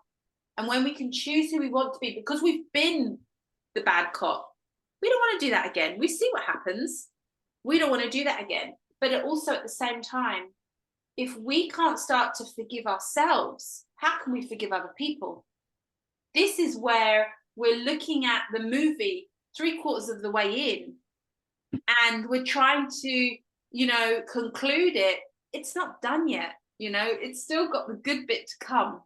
And when we can choose who we want to be, because we've been the bad cop, we don't want to do that again. We see what happens. We don't want to do that again. But also at the same time, if we can't start to forgive ourselves, how can we forgive other people? This is where we're looking at the movie 3/4 of the way in, and we're trying to, conclude it. It's not done yet. It's still got the good bit to come.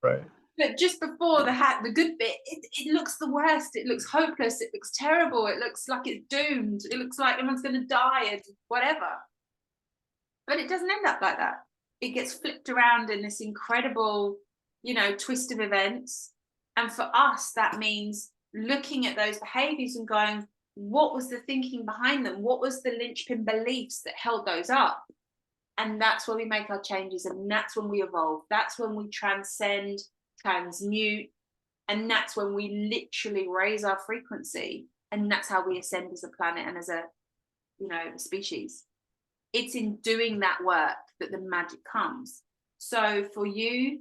Right. But just before the good bit, it looks the worst. It looks hopeless. It looks terrible. It looks like it's doomed. It looks like everyone's going to die and whatever. But it doesn't end up like that. It gets flipped around in this incredible, twist of events. And for us, that means looking at those behaviors and going, what was the thinking behind them? What was the linchpin beliefs that held those up? And that's where we make our changes, and that's when we evolve. That's when we transcend, transmute, and that's when we literally raise our frequency, and that's how we ascend as a planet and as a species. It's in doing that work that the magic comes. So for you,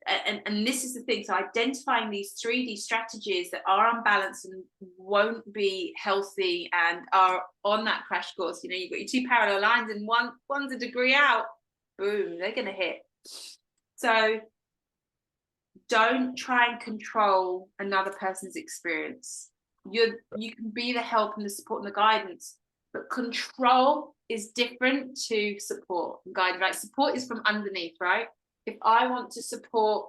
and this is the thing, so identifying these 3D strategies that are unbalanced and won't be healthy and are on that crash course, you've got your two parallel lines and one's a degree out, boom, they're going to hit. So don't try and control another person's experience. You can be the help and the support and the guidance, but control is different to support and guidance. Right? Support is from underneath, right? If I want to support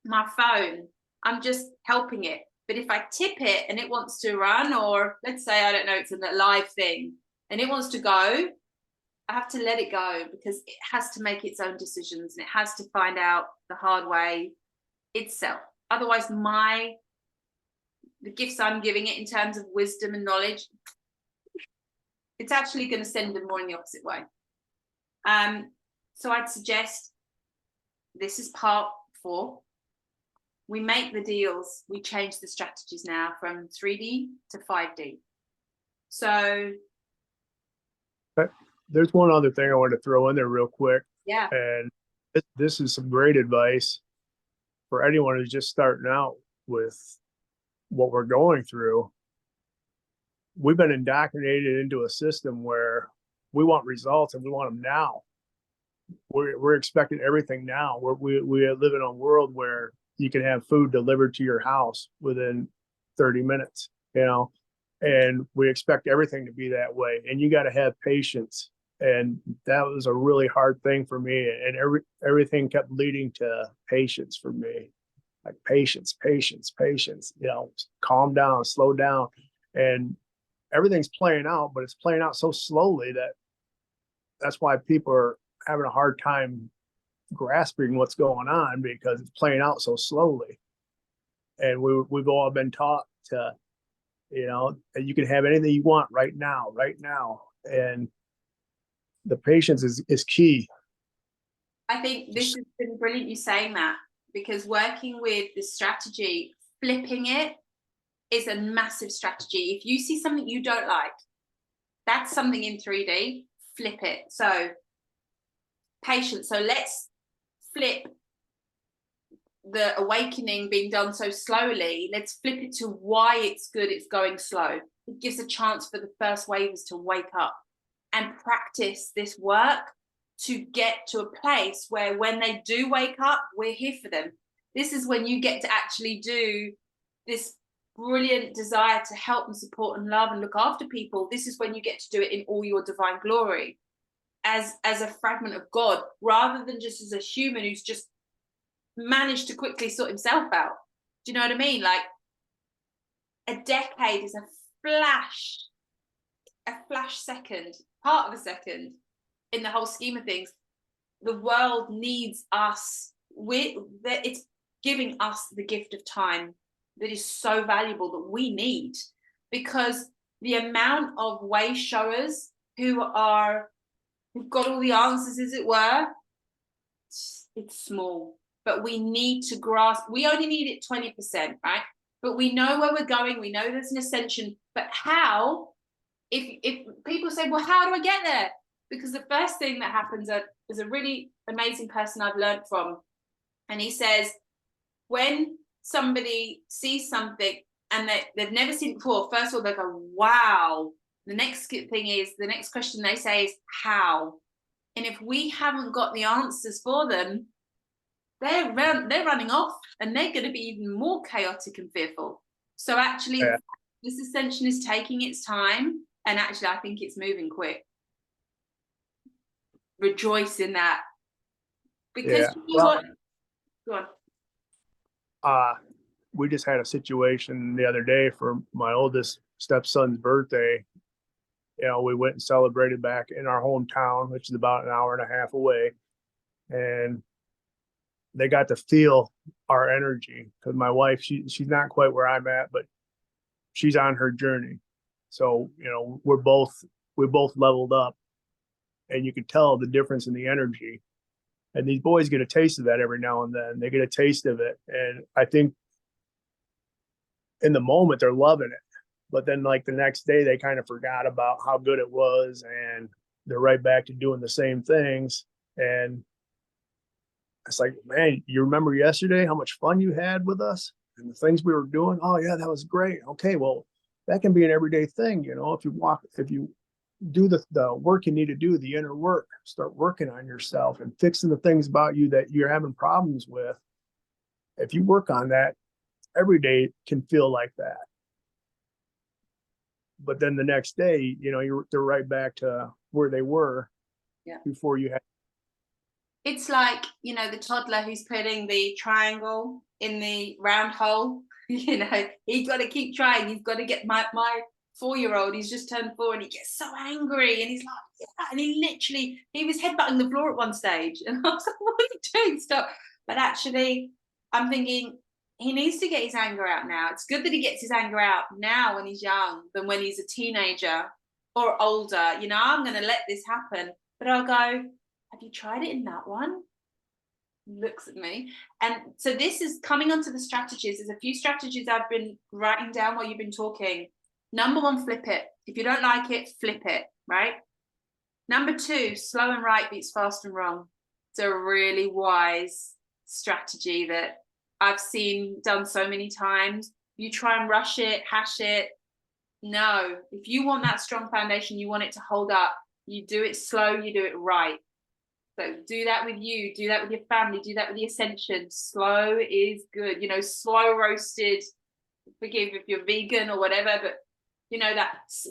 my phone, I'm just helping it. But if I tip it and it wants to run, or let's say, I don't know, it's a live thing and it wants to go, I have to let it go, because it has to make its own decisions and it has to find out the hard way itself. Otherwise, the gifts I'm giving it in terms of wisdom and knowledge, it's actually going to send them more in the opposite way. So I'd suggest, this is part 4. We make the deals. We change the strategies now from 3D to 5D. So there's one other thing I want to throw in there real quick. Yeah. And this is some great advice for anyone who's just starting out with what we're going through. We've been indoctrinated into a system where we want results and we want them now. We're expecting everything now. We live in a world where you can have food delivered to your house within 30 minutes, and we expect everything to be that way. And you got to have patience. And that was a really hard thing for me. And everything kept leading to patience for me, like patience, calm down, slow down. And everything's playing out, but it's playing out so slowly that's why people are having a hard time grasping what's going on, because it's playing out so slowly. And we've all been taught to, that you can have anything you want right now. And the patience is key. I think this has been brilliant you saying that, because working with the strategy, flipping it is a massive strategy. If you see something you don't like, that's something in 3D, flip it. So patience. So let's flip the awakening being done so slowly. Let's flip it to why it's good it's going slow. It gives a chance for the first wavers to wake up and practice this work to get to a place where when they do wake up, we're here for them. This is when you get to actually do this brilliant desire to help and support and love and look after people. This is when you get to do it in all your divine glory, as a fragment of God, rather than just as a human who's just managed to quickly sort himself out. Do you know what I mean? Like, a decade is a flash second, part of a second in the whole scheme of things. The world needs us. It's giving us the gift of time that is so valuable, that we need, because the amount of way showers who've got all the answers, as it were, it's small. But we need to grasp. We only need it 20%, right? But we know where we're going. We know there's an ascension. But how? If people say, well, how do I get there? Because the first thing that happens is a really amazing person I've learned from. And he says, when somebody sees something and they've never seen it before, first of all, they go, wow. The next question they say is, how? And if we haven't got the answers for them, they're running off, and they're going to be even more chaotic and fearful. So actually, this ascension is taking its time. And actually, I think it's moving quick. Rejoice in that. Because Yeah. you know Well, what? Go on. we just had a situation the other day for my oldest stepson's birthday. You know, we went and celebrated back in our hometown, which is about an hour and a half away. And they got to feel our energy because my wife, she's not quite where I'm at, but she's on her journey. So, you know, we both leveled up, and you could tell the difference in the energy. And these boys get a taste of that every now and then. They get a taste of it. And I think in the moment they're loving it. But then like the next day they kind of forgot about how good it was, and they're right back to doing the same things. And it's like, man, you remember yesterday how much fun you had with us and the things we were doing? Oh yeah, that was great. Okay, well, that can be an everyday thing, you know, if you do the work you need to do, the inner work, start working on yourself and fixing the things about you that you're having problems with. If you work on that, every day can feel like that. But then the next day, you know, they're right back to where they were before you had. It's like, you know, the toddler who's putting the triangle in the round hole. You know, he's got to keep trying. He's got to get my 4-year-old. He's just turned 4, and he gets so angry, and he's like, yeah, and he was headbutting the floor at one stage, and I was like, what are you doing? Stop! But actually, I'm thinking he needs to get his anger out now. It's good that he gets his anger out now when he's young than when he's a teenager or older. You know, I'm going to let this happen, but I'll go, have you tried it in that one? Looks at me. And so this is coming onto the strategies. There's a few strategies I've been writing down while you've been talking. Number 1, flip it. If you don't like it, flip it, right? Number 2, slow and right beats fast and wrong. It's a really wise strategy that I've seen done so many times. You try and rush it, hash it. No, if you want that strong foundation, you want it to hold up, you do it slow, you do it right. So do that with you, do that with your family, do that with the ascension. Slow is good. You know, slow roasted, forgive if you're vegan or whatever, but you know, that's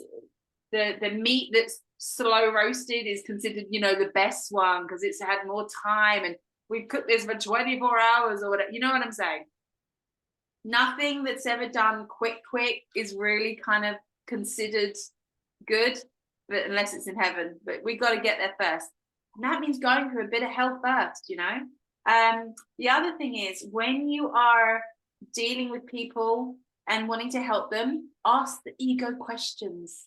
the meat that's slow roasted is considered, you know, the best one because it's had more time, and we've cooked this for 24 hours or whatever. You know what I'm saying? Nothing that's ever done quick is really kind of considered good, but unless it's in heaven. But we've got to get there first. And that means going through a bit of hell first, you know. The other thing is when you are dealing with people and wanting to help them, ask the ego questions.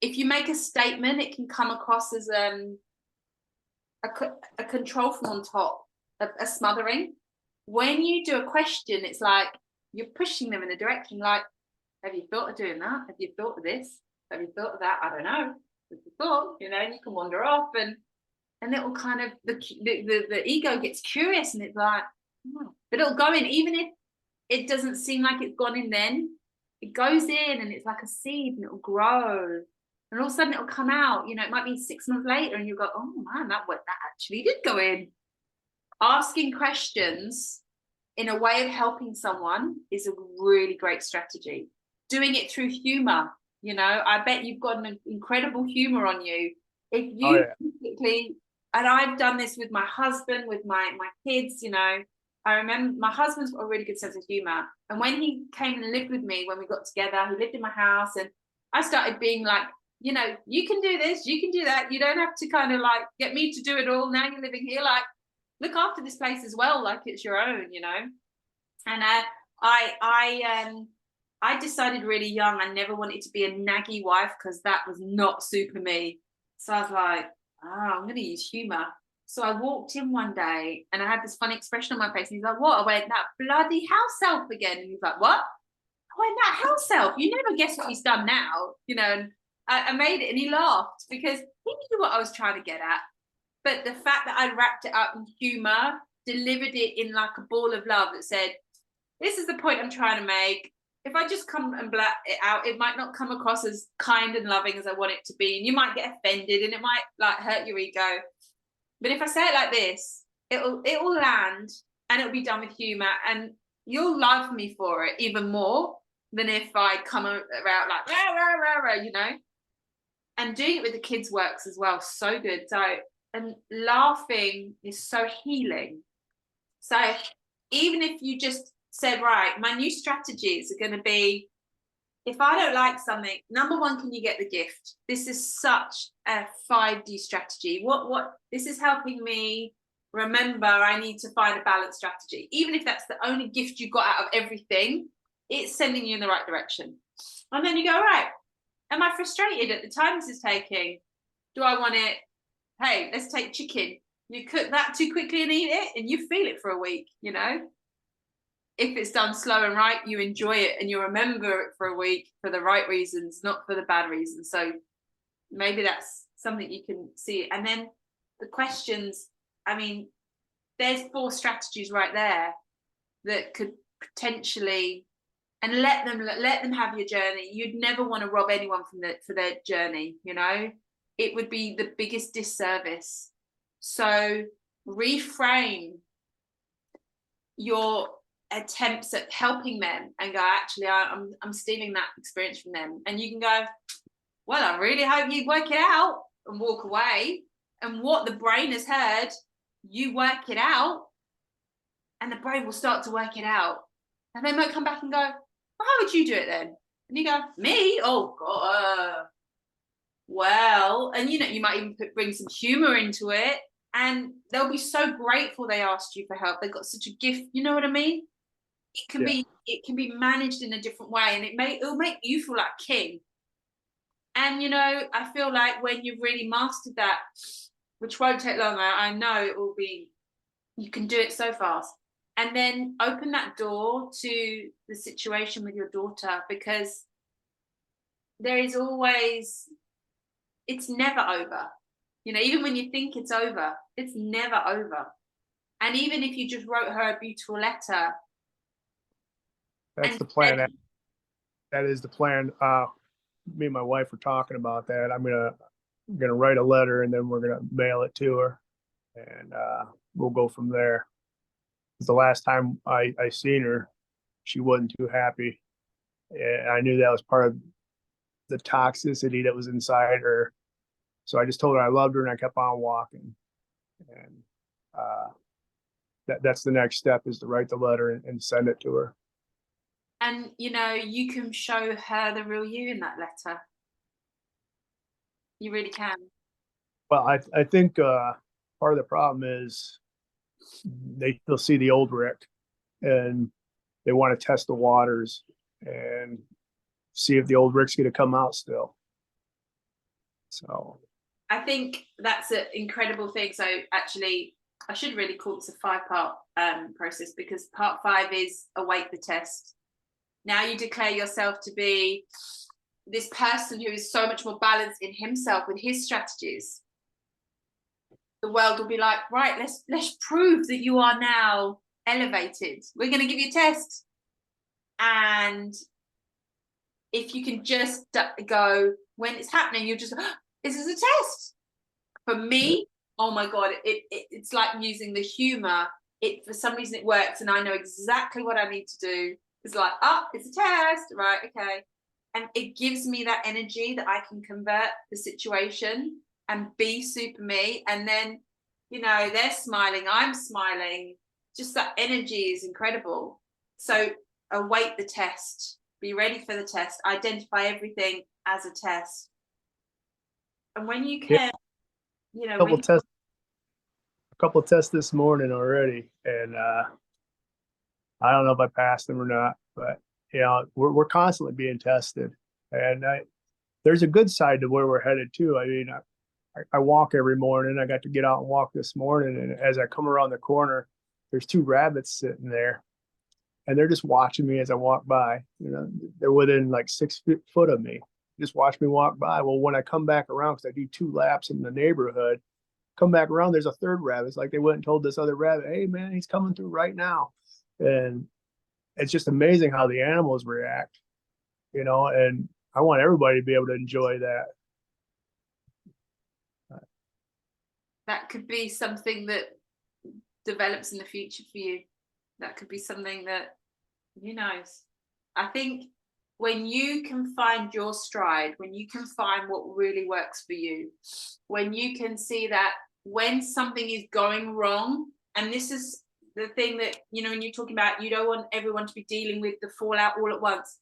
If you make a statement, it can come across as a control from on top, a smothering. When you do a question, it's like you're pushing them in a direction. Like, have you thought of doing that? Have you thought of this? Have you thought of that? I don't know. Have you thought? You know, and you can wander off, and it will kind of the ego gets curious, and it's like, oh. But it'll go in even if it doesn't seem like it's gone in. Then it goes in, and it's like a seed, and it'll grow, and all of a sudden it'll come out. You know, it might be 6 months later, and you go, oh man, that actually did go in. Asking questions in a way of helping someone is a really great strategy. Doing it through humor, you know, I bet you've got an incredible humor on you. If you basically, and I've done this with my husband, with my kids, you know, I remember my husband's got a really good sense of humor. And when he came and lived with me, when we got together, he lived in my house, and I started being like, you know, you can do this, you can do that. You don't have to kind of like get me to do it all. Now you're living here, like, look after this place as well, like it's your own, you know. And I decided really young I never wanted to be a naggy wife because that was not super me. So I was like, I'm going to use humor. So I walked in one day and I had this funny expression on my face. And he's like, what? I went, that bloody house elf again. And he's like, what? I went, that house elf. You never guess what he's done now, you know. And I made it, and he laughed because he knew what I was trying to get at. But the fact that I wrapped it up in humor, delivered it in like a ball of love that said, this is the point I'm trying to make. If I just come and blurt it out, it might not come across as kind and loving as I want it to be. And you might get offended, and it might like hurt your ego. But if I say it like this, it will land, and it'll be done with humor, and you'll love me for it even more than if I come out like rah, rah, rah, rah, you know. And doing it with the kids works as well. So good. So, and laughing is so healing. So even if you just said, right, my new strategies are going to be, if I don't like something, number one, can you get the gift? This is such a 5D strategy. What this is helping me remember I need to find a balanced strategy. Even if that's the only gift you got out of everything, it's sending you in the right direction. And then you go, right, am I frustrated at the time this is taking? Do I want it? Hey, let's take chicken. You cook that too quickly and eat it, and you feel it for a week, you know? If it's done slow and right, you enjoy it and you remember it for a week for the right reasons, not for the bad reasons. So maybe that's something you can see. And then the questions, I mean, there's 4 strategies right there that could potentially, and let them have your journey. You'd never want to rob anyone for their journey, you know? It would be the biggest disservice. So reframe your attempts at helping them and go, actually, I'm stealing that experience from them. And you can go, well, I really hope you work it out, and walk away. And what the brain has heard, you work it out, and the brain will start to work it out. And they might come back and go, well, how would you do it then? And you go, me? Oh God. Well, and you know, you might even bring some humor into it, and they'll be so grateful they asked you for help. They got such a gift. You know what I mean? It can be managed in a different way, and it'll make you feel like king. And you know, I feel like when you've really mastered that, which won't take long, I know it will be, you can do it so fast. And then open that door to the situation with your daughter, because there is always, it's never over. You know, even when you think it's over, it's never over. And even if you just wrote her a beautiful letter, That's the plan. That is the plan. Me and my wife were talking about that. I'm gonna write a letter, and then we're gonna mail it to her, and we'll go from there. The last time I seen her, she wasn't too happy, and I knew that was part of the toxicity that was inside her. So I just told her I loved her, and I kept on walking. And that's the next step, is to write the letter and send it to her. and you know, you can show her the real you in that letter. You really can. Well, I think part of the problem is they'll see the old Rick, and they want to test the waters and see if the old Rick's going to come out still. So I think that's an incredible thing. So actually, I should really call this a 5-part process, because part 5 is await the test. Now you declare yourself to be this person who is so much more balanced in himself with his strategies. The world will be like, right, let's prove that you are now elevated. We're going to give you a test. And if you can just go, when it's happening, you just, oh, this is a test. For me, oh my God, it's like using the humor. For some reason it works, and I know exactly what I need to do. It's like, oh, it's a test, right? Okay. And it gives me that energy that I can convert the situation and be super me. And then, you know, they're smiling, I'm smiling. Just that energy is incredible. So await the test, be ready for the test, identify everything as a test. And when you can, you know, a couple tests this morning already, and I don't know if I passed them or not, but you know, we're constantly being tested, and there's a good side to where we're headed too. I mean, I walk every morning. I got to get out and walk this morning, and as I come around the corner, there's 2 rabbits sitting there, and they're just watching me as I walk by. You know, they're within like 6 foot of me. Just watch me walk by. Well, when I come back around, because I do 2 laps in the neighborhood, come back around, there's a 3rd rabbit. It's like they went and told this other rabbit, hey man, he's coming through right now. And it's just amazing how the animals react, you know, and I want everybody to be able to enjoy that. That could be something that develops in the future for you. That could be something that, who knows? I think when you can find your stride, when you can find what really works for you, when you can see that when something is going wrong, and this is the thing that, you know, when you're talking about, you don't want everyone to be dealing with the fallout all at once.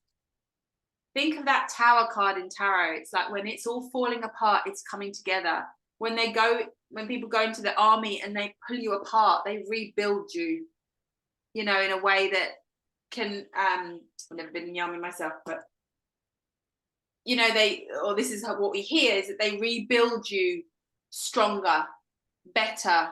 Think of that tower card in tarot. It's like when it's all falling apart, it's coming together. When people go into the army and they pull you apart, they rebuild you, you know, in a way that can, I've never been in the army myself, but you know, this is what we hear, is that they rebuild you stronger, better.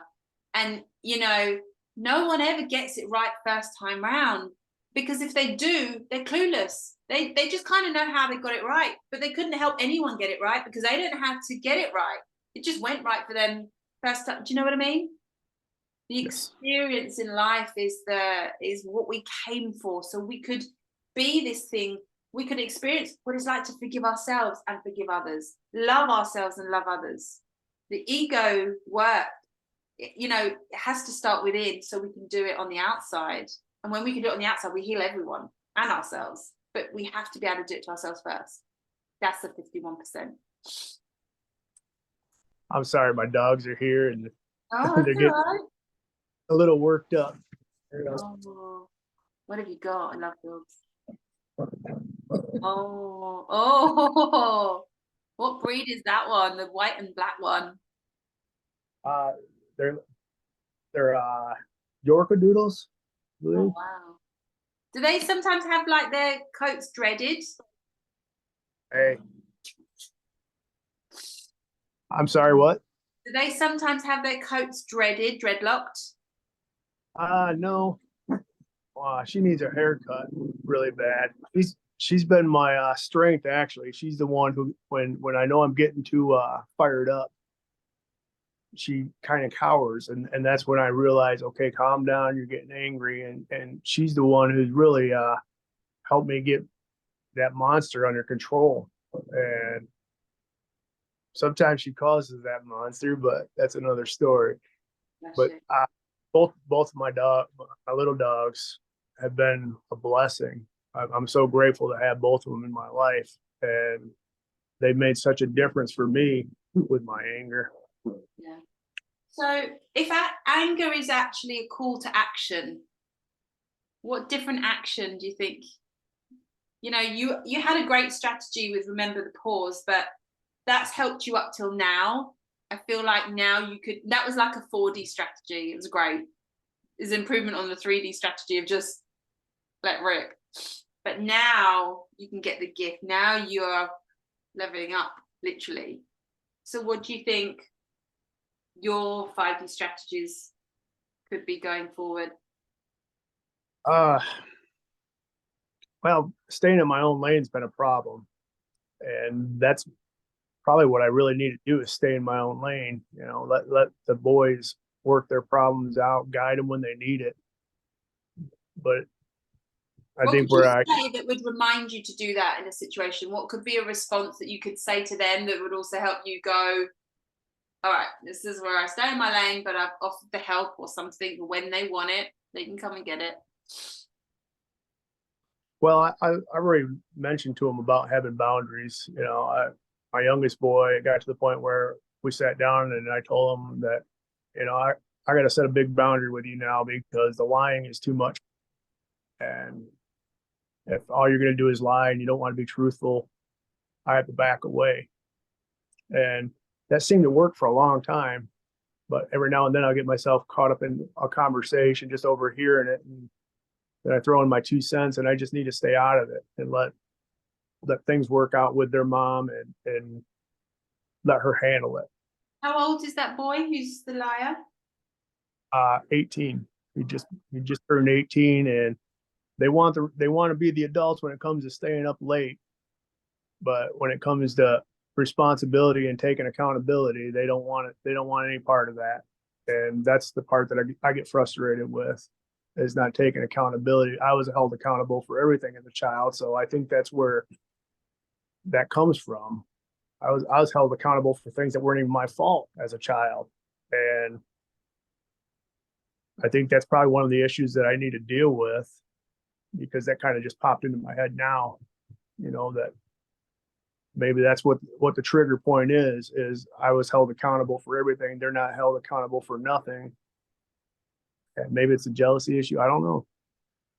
And, you know, no one ever gets it right first time round, because if they do, they're clueless. They just kind of know how they got it right, but they couldn't help anyone get it right because they don't know how to get it right. It just went right for them first time. Do you know what I mean? The experience in life is what we came for, so we could be this thing. We could experience what it's like to forgive ourselves and forgive others, love ourselves and love others. The ego work, you know, it has to start within so we can do it on the outside. And when we can do it on the outside, we heal everyone and ourselves. But we have to be able to do it to ourselves first. That's the 51%. I'm sorry, my dogs are here and Oh, they're getting a little worked up. Oh, what have you got? I love dogs. Oh, what breed is that one? The white and black one? They're Yorker Doodles. Oh, wow. Do they sometimes have like their coats dreaded? Hey, I'm sorry, what? Do they sometimes have their coats dreadlocked? No. She needs a haircut really bad. She's been my strength, actually. She's the one who, when I know I'm getting too fired up, she kind of cowers, and that's when I realize, okay, calm down, you're getting angry, and she's the one who's really helped me get that monster under control. And sometimes she causes that monster, but that's another story. But both of my little dogs have been a blessing. I'm so grateful to have both of them in my life, and they've made such a difference for me with my anger. Yeah. So if anger is actually a call to action, what different action do you think? You know, you had a great strategy with remember the pause, but that's helped you up till now. I feel like now that was like a 4D strategy. It was great. It's improvement on the 3D strategy of just let rip. But now you can get the gift. Now you're leveling up, literally. So what do you think your 5D strategies could be going forward? Well, staying in my own lane's been a problem, and that's probably what I really need to do, is stay in my own lane. You know, let the boys work their problems out, guide them when they need it. But I think where I say that would remind you to do that in a situation. What could be a response that you could say to them that would also help you go, all right, this is where I stay in my lane, but I've offered the help or something. When they want it, they can come and get it. Well, I already mentioned to him about having boundaries. You know, my youngest boy, it got to the point where we sat down and I told him that, you know, I got to set a big boundary with you now because the lying is too much. And if all you're going to do is lie and you don't want to be truthful, I have to back away. And that seemed to work for a long time. But every now and then I'll get myself caught up in a conversation, just overhearing it. And then I throw in my 2 cents, and I just need to stay out of it and let things work out with their mom, and let her handle it. How old is that boy who's the liar? 18. He just turned 18, and they want to be the adults when it comes to staying up late. But when it comes to responsibility and taking accountability, they don't want it. They don't want any part of that. And that's the part that I get frustrated with, is not taking accountability. I was held accountable for everything as a child. So I think that's where that comes from. I was held accountable for things that weren't even my fault as a child. And I think that's probably one of the issues that I need to deal with, because that kind of just popped into my head now. that maybe that's what the trigger point is I was held accountable for everything. They're not held accountable for nothing. And maybe it's a jealousy issue. I don't know.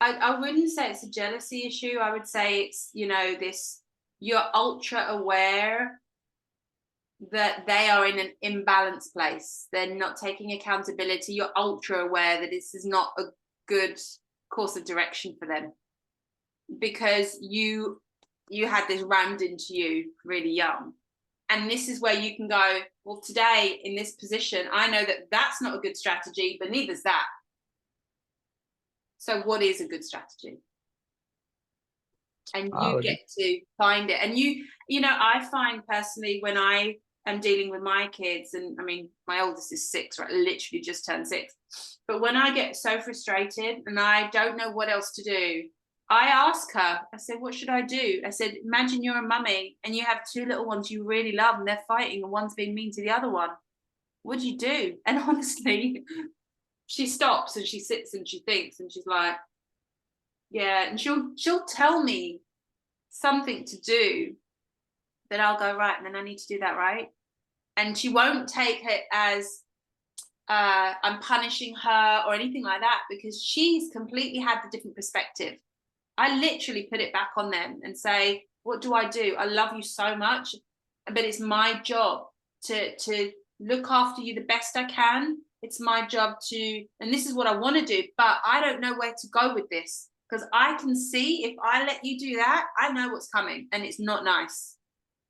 I wouldn't say it's a jealousy issue. I would say it's, you're ultra aware that they are in an imbalanced place. They're not taking accountability. You're ultra aware that this is not a good course of direction for them, because you had this rammed into you really young. And this is where you can go, well, today in this position, I know that that's not a good strategy, but neither's that. So what is a good strategy? And you get to find it. And I find personally, when I am dealing with my kids, and I mean, my oldest is 6, right? Literally just turned 6. But when I get so frustrated and I don't know what else to do, I ask her, I said, what should I do? I said, imagine you're a mummy and you have 2 little ones you really love and they're fighting and one's being mean to the other one. What do you do? And honestly, she stops and she sits and she thinks and she's like, yeah. And she'll tell me something to do that I'll go, right, and then I need to do that, right? And she won't take it as I'm punishing her or anything like that, because she's completely had the different perspective. I literally put it back on them and say, what do? I love you so much, but it's my job to look after you the best I can. It's my job and this is what I want to do, but I don't know where to go with this, because I can see if I let you do that, I know what's coming and it's not nice.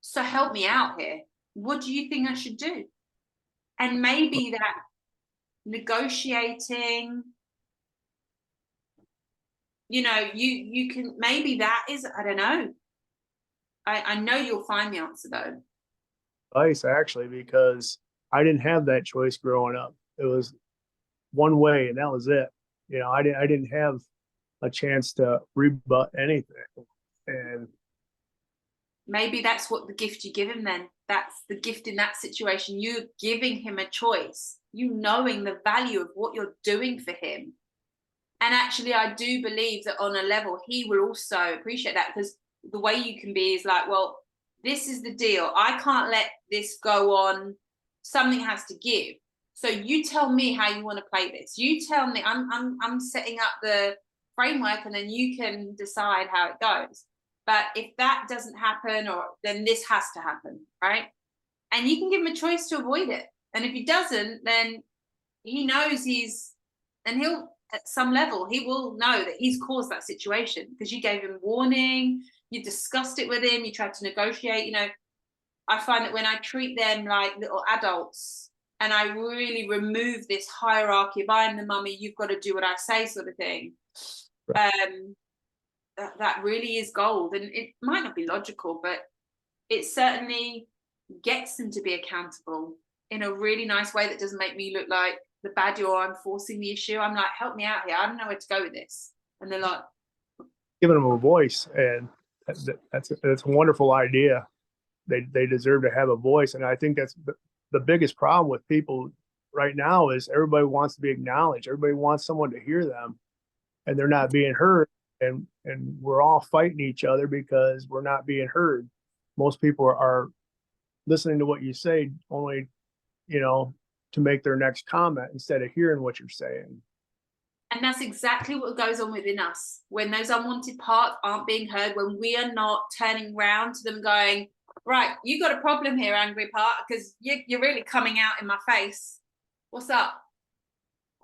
So help me out here. What do you think I should do? And maybe that negotiating, you can, maybe that is, I don't know. I know you'll find the answer though. Advice, actually, because I didn't have that choice growing up. It was one way and that was it. I didn't have a chance to rebut anything. And maybe that's what the gift you give him then. That's the gift in that situation. You're giving him a choice, knowing the value of what you're doing for him. And actually, I do believe that on a level, he will also appreciate that, because the way you can be is like, well, this is the deal. I can't let this go on. Something has to give. So you tell me how you want to play this. You tell me, I'm setting up the framework and then you can decide how it goes. But if that doesn't happen, then this has to happen, right? And you can give him a choice to avoid it. And if he doesn't, then he knows he'll, at some level, he will know that he's caused that situation, because you gave him warning, you discussed it with him, you tried to negotiate. I find that when I treat them like little adults and I really remove this hierarchy of I'm the mummy, you've got to do what I say sort of thing, right. That really is gold. And it might not be logical, but it certainly gets them to be accountable in a really nice way that doesn't make me look like the baddie or I'm forcing the issue. I'm like, help me out here. I don't know where to go with this. And they're like, giving them a voice, and that's a wonderful idea. They deserve to have a voice. And I think that's the biggest problem with people right now is everybody wants to be acknowledged. Everybody wants someone to hear them, and they're not being heard. And we're all fighting each other because we're not being heard. Most people are listening to what you say only, to make their next comment instead of hearing what you're saying. And that's exactly what goes on within us. When those unwanted parts aren't being heard, when we are not turning around to them going, right, you got a problem here, angry part, because you're really coming out in my face. What's up?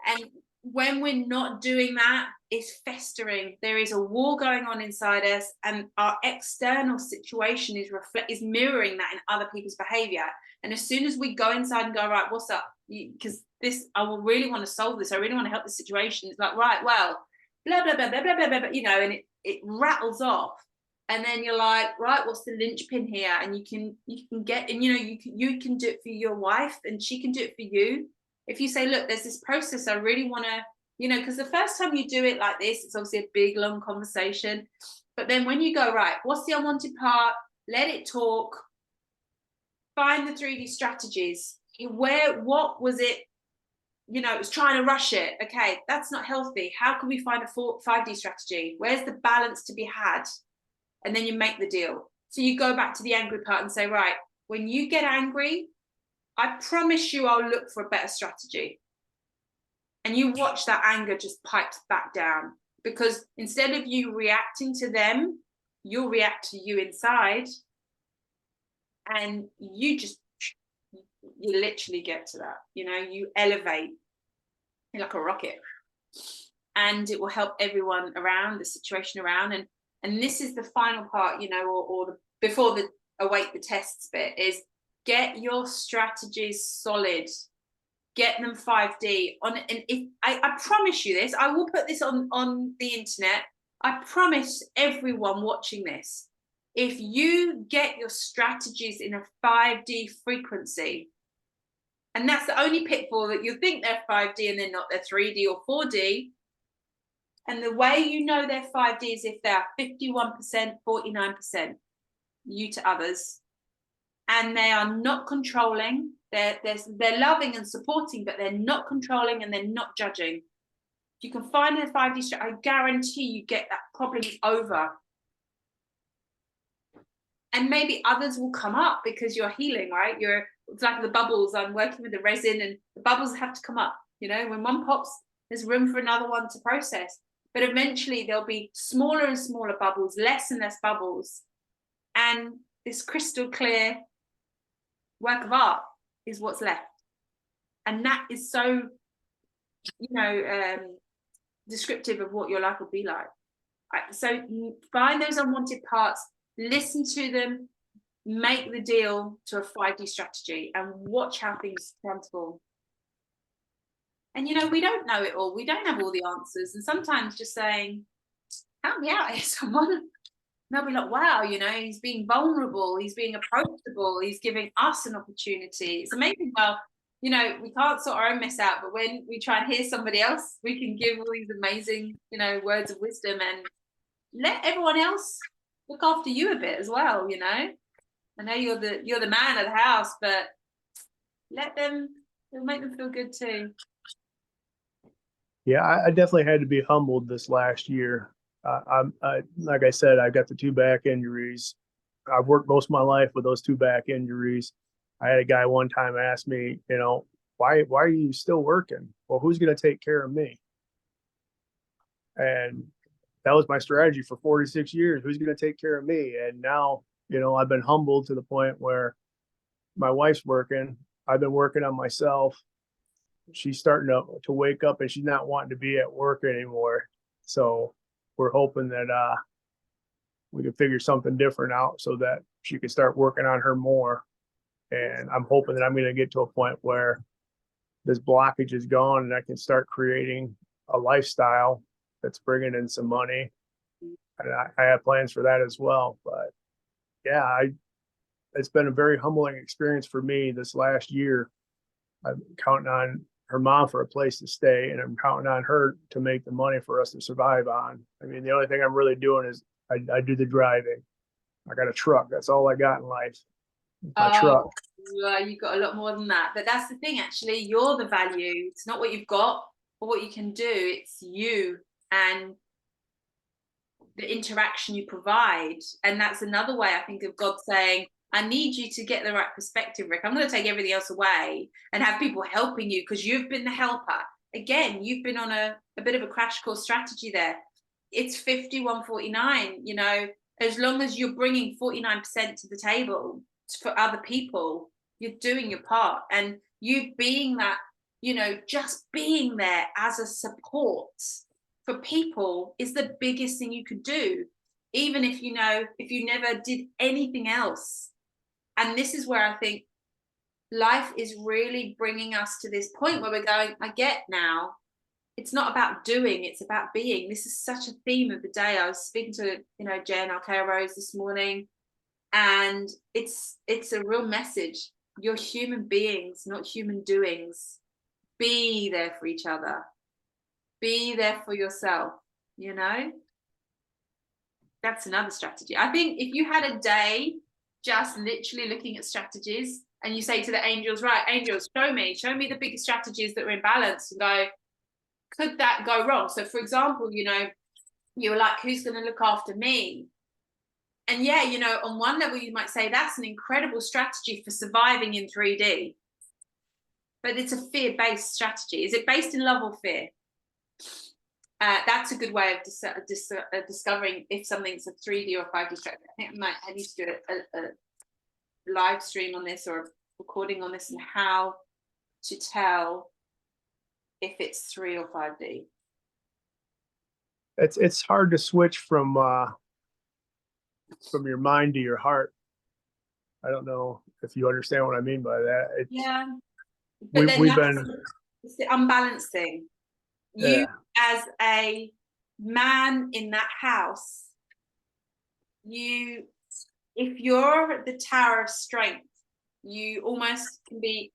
And when we're not doing that, it's festering. There is a war going on inside us, and our external situation is mirroring that in other people's behavior. And as soon as we go inside and go, right, what's up? Because I will really want to solve this. I really want to help this situation. It's like, right, well, blah, blah, blah, blah, blah, blah, blah, and it rattles off. And then you're like, right, what's the linchpin here? And you can get, and you can do it for your wife, and she can do it for you. If you say, look, there's this process, I really want to, because the first time you do it like this, it's obviously a big, long conversation. But then when you go, right, what's the unwanted part? Let it talk. Find the 3D strategies. What was it? It was trying to rush it. Okay, that's not healthy. How can we find a 5D strategy? Where's the balance to be had? and then you make the deal. So you go back to the angry part and say, right, when you get angry, I promise you I'll look for a better strategy. And you watch that anger just pipes back down, because instead of you reacting to them, you'll react to you inside, and you literally get to that, you elevate like a rocket, and it will help everyone around, the situation around. And this is the final part, or the before the await the tests bit, is get your strategies solid, get them 5D on. And if I promise you this, I will put this on the internet, I promise everyone watching this, if you get your strategies in a 5D frequency, and that's the only pitfall, that you think they're 5D and they're not, they're 3D or 4D. And the way you know they're 5D is if they're 51%, 49%, you to others, and they are not controlling, they're loving and supporting, but they're not controlling and they're not judging. If you can find a 5D strategy, I guarantee you get that problem over. And maybe others will come up because you're healing, right? It's like the bubbles. I'm working with the resin, and the bubbles have to come up. When one pops, there's room for another one to process. But eventually there'll be smaller and smaller bubbles, less and less bubbles. And this crystal clear work of art is what's left. And that is so, descriptive of what your life will be like. So find those unwanted parts, listen to them, make the deal to a 5D strategy, and watch how things transform. And we don't know it all, we don't have all the answers, and sometimes just saying, help me out here, someone, they'll be like, wow, he's being vulnerable, he's being approachable, he's giving us an opportunity. It's amazing. Well, we can't sort our own mess out, but when we try and hear somebody else, we can give all these amazing, words of wisdom, and let everyone else look after you a bit as well. I know you're the man of the house, but it'll make them feel good too. Yeah, I definitely had to be humbled this last year. Like I said, I got the 2 back injuries. I've worked most of my life with those 2 back injuries. I had a guy one time ask me, why are you still working? Well, who's going to take care of me? And that was my strategy for 46 years. Who's going to take care of me? And now, I've been humbled to the point where my wife's working. I've been working on myself. She's starting to wake up, and she's not wanting to be at work anymore. So we're hoping that we can figure something different out so that she can start working on her more. And I'm hoping that I'm going to get to a point where this blockage is gone and I can start creating a lifestyle that's bringing in some money. And I have plans for that as well. But yeah, it's been a very humbling experience for me this last year. I'm counting on her mom for a place to stay, and I'm counting on her to make the money for us to survive on. I mean, the only thing I'm really doing is I do the driving. I got a truck. That's all I got in life. My truck. Well, you got a lot more than that. But that's the thing, actually, you're the value. It's not what you've got or what you can do. It's you and the interaction you provide. And that's another way, I think, of God saying, I need you to get the right perspective, Rick. I'm going to take everything else away and have people helping you, because you've been the helper. Again, you've been on a bit of a crash course strategy there. It's 51-49, as long as you're bringing 49% to the table for other people, you're doing your part. And you being that, just being there as a support for people is the biggest thing you could do, even if you never did anything else. And this is where I think life is really bringing us to this point where we're going, I get now, it's not about doing, it's about being. This is such a theme of the day. I was speaking to, Jen, Archeia Rose, this morning, and it's a real message. You're human beings, not human doings. Be there for each other. Be there for yourself, That's another strategy. I think if you had a day just literally looking at strategies, and you say to the angels, right, angels, show me the biggest strategies that are in balance, and go, could that go wrong? So for example, you were like, who's going to look after me? And yeah, you know, on one level, you might say that's an incredible strategy for surviving in 3D, but it's a fear-based strategy. Is it based in love or fear? That's a good way of discovering if something's a 3D or 5D strategy. I think I need to do a live stream on this or a recording on this and how to tell if it's 3 or 5D. It's hard to switch from your mind to your heart. I don't know if you understand what I mean by that. Yeah, but then We've been, it's the unbalanced thing. You, yeah, as a man in that house, if you're the tower of strength, you almost can be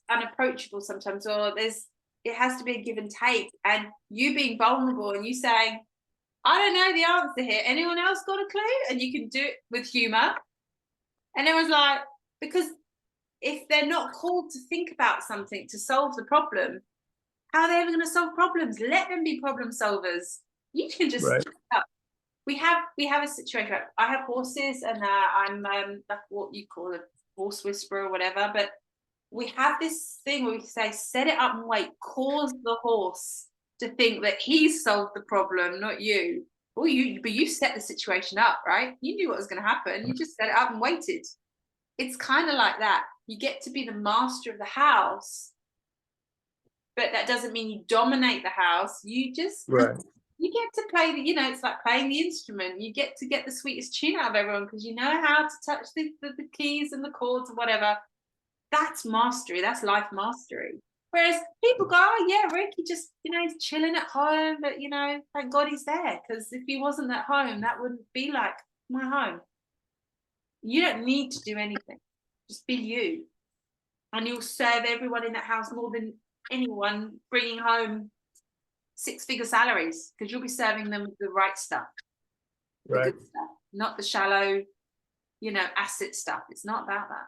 unapproachable sometimes, or it has to be a give and take, and you being vulnerable and you saying, I don't know the answer here, anyone else got a clue? And you can do it with humor. And it was like, because if they're not called to think about something to solve the problem, how are they ever going to solve problems? Let them be problem solvers. You can just right. we have a situation. I have horses, and I'm like what you call a horse whisperer or whatever. But we have this thing where we say, set it up and wait, cause the horse to think that he's solved the problem, not you. Well, but you set the situation up, right? You knew what was going to happen. You just set it up and waited. It's kind of like that. You get to be the master of the house, but that doesn't mean you dominate the house. You just Right. you get to play the, it's like playing the instrument. You get to get the sweetest tune out of everyone because you know how to touch the keys and the chords and whatever. That's mastery. That's life mastery. Whereas people go, oh yeah, Ricky just, he's chilling at home, but thank God he's there, because if he wasn't at home, that wouldn't be like my home. You don't need to do anything. Just be you. And you'll serve everyone in that house more than anyone bringing home 6-figure salaries, because you'll be serving them the right stuff, the Right. good stuff, not the shallow, asset stuff. It's not about that.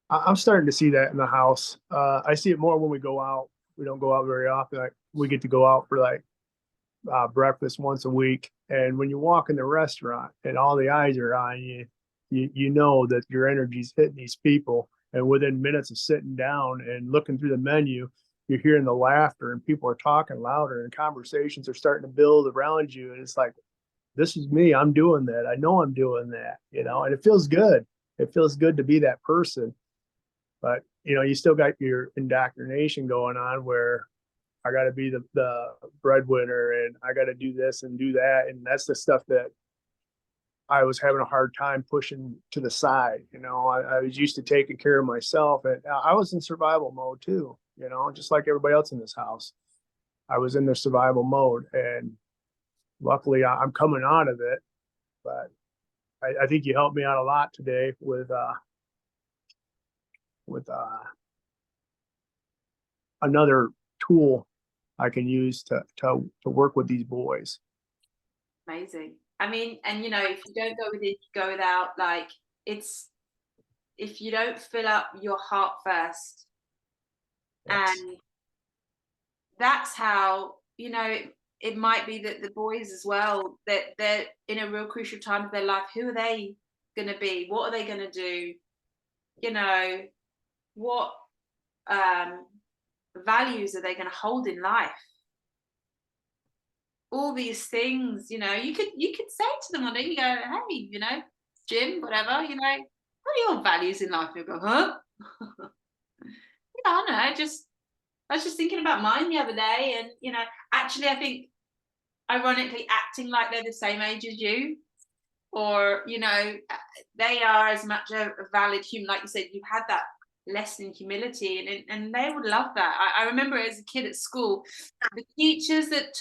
I'm starting to see that in the house. I see it more when we go out. We don't go out very often. We get to go out for breakfast once a week. And when you walk in the restaurant and all the eyes are on you, you know that your energy's hitting these people. And within minutes of sitting down and looking through the menu, you're hearing the laughter and people are talking louder and conversations are starting to build around you. And it's like, this is me. I'm doing that. I know I'm doing that, and it feels good. It feels good to be that person. But, you still got your indoctrination going on where I got to be the breadwinner and I got to do this and do that. And that's the stuff that I was having a hard time pushing to the side. I was used to taking care of myself, and I was in survival mode too, just like everybody else in this house. I was in the survival mode, and luckily I'm coming out of it. But I think you helped me out a lot today with another tool I can use to work with these boys. Amazing. I mean, and if you don't go with it, you go without. Like, if you don't fill up your heart first, Yes. and that's how, it might be that the boys as well, that they're in a real crucial time of their life. Who are they going to be? What are they going to do? What values are they going to hold in life? All these things, you could say to them one day, you go, hey, Jim, whatever, what are your values in life? And you'll go, huh? I don't know, I was just thinking about mine the other day, and actually I think ironically acting like they're the same age as you, or they are as much a valid human, like you said, you've had that lesson in humility, and they would love that. I remember as a kid at school, the teachers that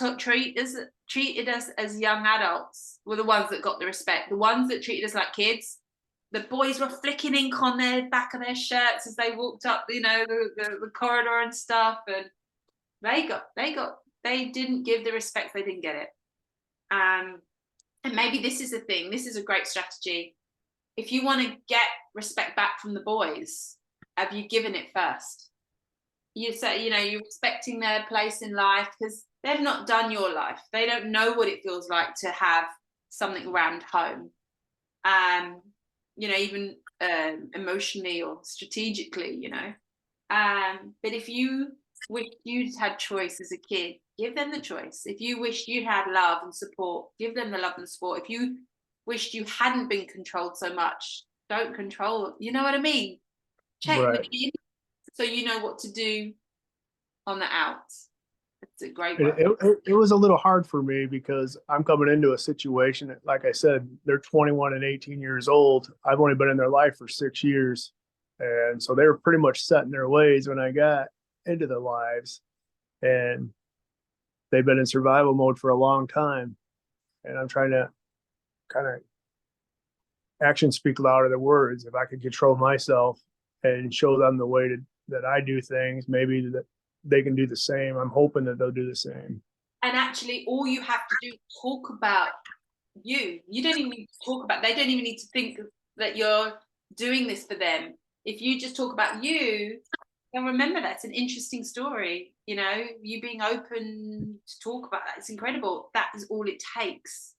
treated us as young adults were the ones that got the respect. The ones that treated us like kids, the boys were flicking ink on their back of their shirts as they walked up the corridor and stuff, and they didn't give the respect, they didn't get it. And maybe this is the thing, this is a great strategy. If you want to get respect back from the boys, have you given it first? You say, you're respecting their place in life because they've not done your life. They don't know what it feels like to have something rammed home. Even emotionally or strategically, but if you wish you'd had choice as a kid, give them the choice. If you wish you had love and support, give them the love and support. If you wished you hadn't been controlled so much, don't control. You know what I mean? Check Right. within so you know what to do on the out. It's a great It, one. it was a little hard for me because I'm coming into a situation that, like I said, they're 21 and 18 years old. I've only been in their life for 6 years. And so they were pretty much set in their ways when I got into their lives. And they've been in survival mode for a long time. And I'm trying to kind of actions speak louder than words. If I could control myself and show them the way that I do things, maybe that they can do the same. I'm hoping that they'll do the same. And actually, all you have to do is talk about you. You don't even need to talk about, they don't even need to think that you're doing this for them. If you just talk about you, then remember that's an interesting story. You being open to talk about that, it's incredible. That is all it takes.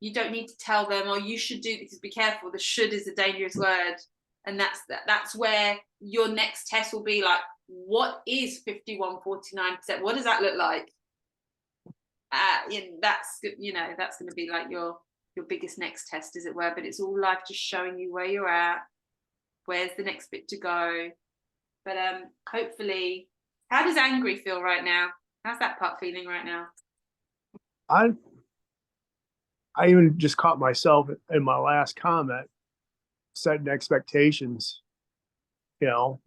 You don't need to tell them, oh, you should do this. Be careful. The should is a dangerous word. And that's where your next test will be like, what is 51.49%? What does that look like? That's going to be like your biggest next test, as it were. But it's all life just showing you where you're at, where's the next bit to go. But hopefully, how does angry feel right now? How's that part feeling right now? I even just caught myself in my last comment setting expectations.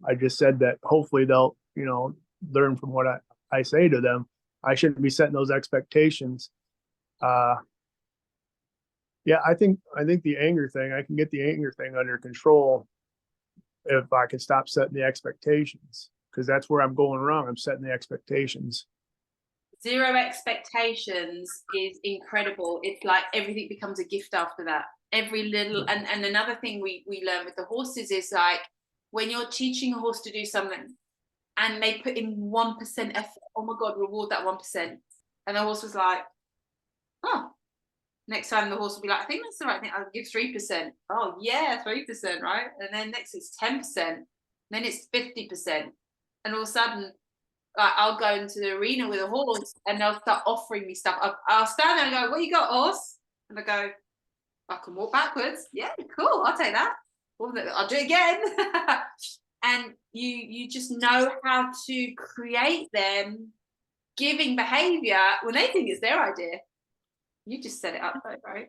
I just said that hopefully they'll, learn from what I say to them. I shouldn't be setting those expectations. Yeah, I think the anger thing, I can get the anger thing under control if I can stop setting the expectations, because that's where I'm going wrong. I'm setting the expectations. Zero expectations is incredible. It's like everything becomes a gift after that. Every little, and another thing we learn with the horses is like when you're teaching a horse to do something and they put in 1% effort, oh my God, reward that 1%. And the horse was like, oh, next time the horse will be like, I think that's the right thing. I'll give 3%. Oh yeah, 3%, right? And then next it's 10%. Then it's 50%. And all of a sudden, like, I'll go into the arena with a horse and they'll start offering me stuff. I'll stand there and go, what you got, horse? And I go, I can walk backwards. Yeah, cool, I'll take that. I'll do it again. And you just know how to create them giving behavior when they think it's their idea. You just set it up, right?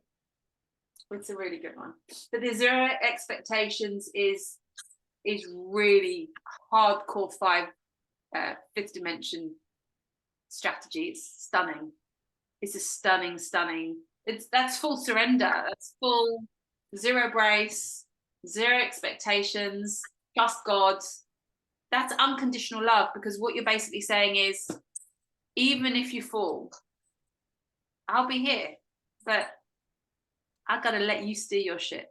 It's a really good one. But the zero expectations is really hardcore fifth dimension strategy. It's stunning. It's a stunning. That's full surrender. That's full zero brace, zero expectations, trust God. That's unconditional love, because what you're basically saying is, even if you fall, I'll be here, but I've got to let you steer your ship.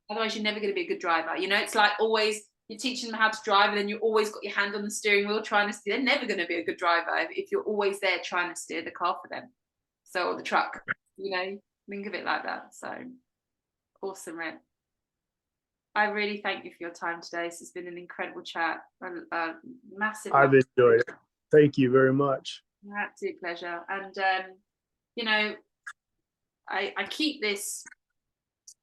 Otherwise, you're never going to be a good driver. It's like always you're teaching them how to drive, and then you always got your hand on the steering wheel trying to steer. They're never going to be a good driver if you're always there trying to steer the car for them. So, or the truck, think of it like that. So awesome, Red. I really thank you for your time today. This has been an incredible chat. Massive. I've enjoyed it. Thank you very much. Absolute pleasure. And I keep this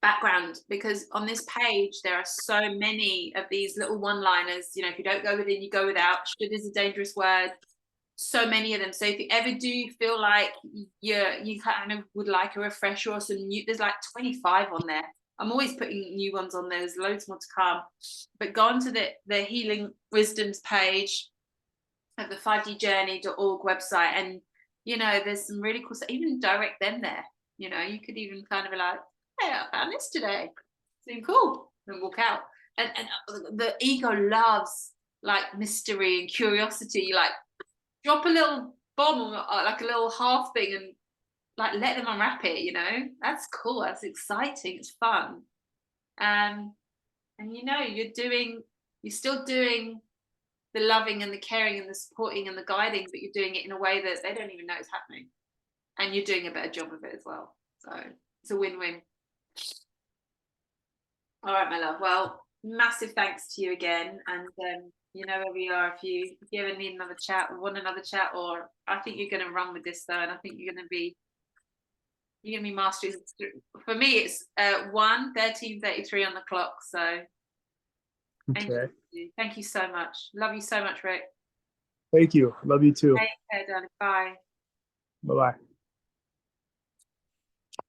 background because on this page there are so many of these little one-liners. If you don't go within, you go without. Should is a dangerous word. So many of them. So if you ever do feel like you kind of would like a refresher or some new, there's like 25 on there. I'm always putting new ones on there. There's loads more to come. But go onto the Healing Wisdoms page of the 5djourney.org website, and there's some really cool stuff. Even direct them there. You could even kind of be like, hey, I found this today. Seemed cool. And walk out. And the ego loves like mystery and curiosity. Like drop a little bomb or like a little half thing and like let them unwrap it. That's cool. That's exciting. It's fun. And you're still doing the loving and the caring and the supporting and the guiding, but you're doing it in a way that they don't even know it's happening. And you're doing a better job of it as well. So it's a win-win. All right, my love. Well, massive thanks to you again, and you know where we are if you ever need another chat or want another chat, or I think you're going to run with this though, and I think you're going to be mastering. For me, it's 1:13:33 on the clock. So Okay. thank you so much. Love you so much, Rick. Thank you. Love you too. Take care, darling. Bye. Bye bye.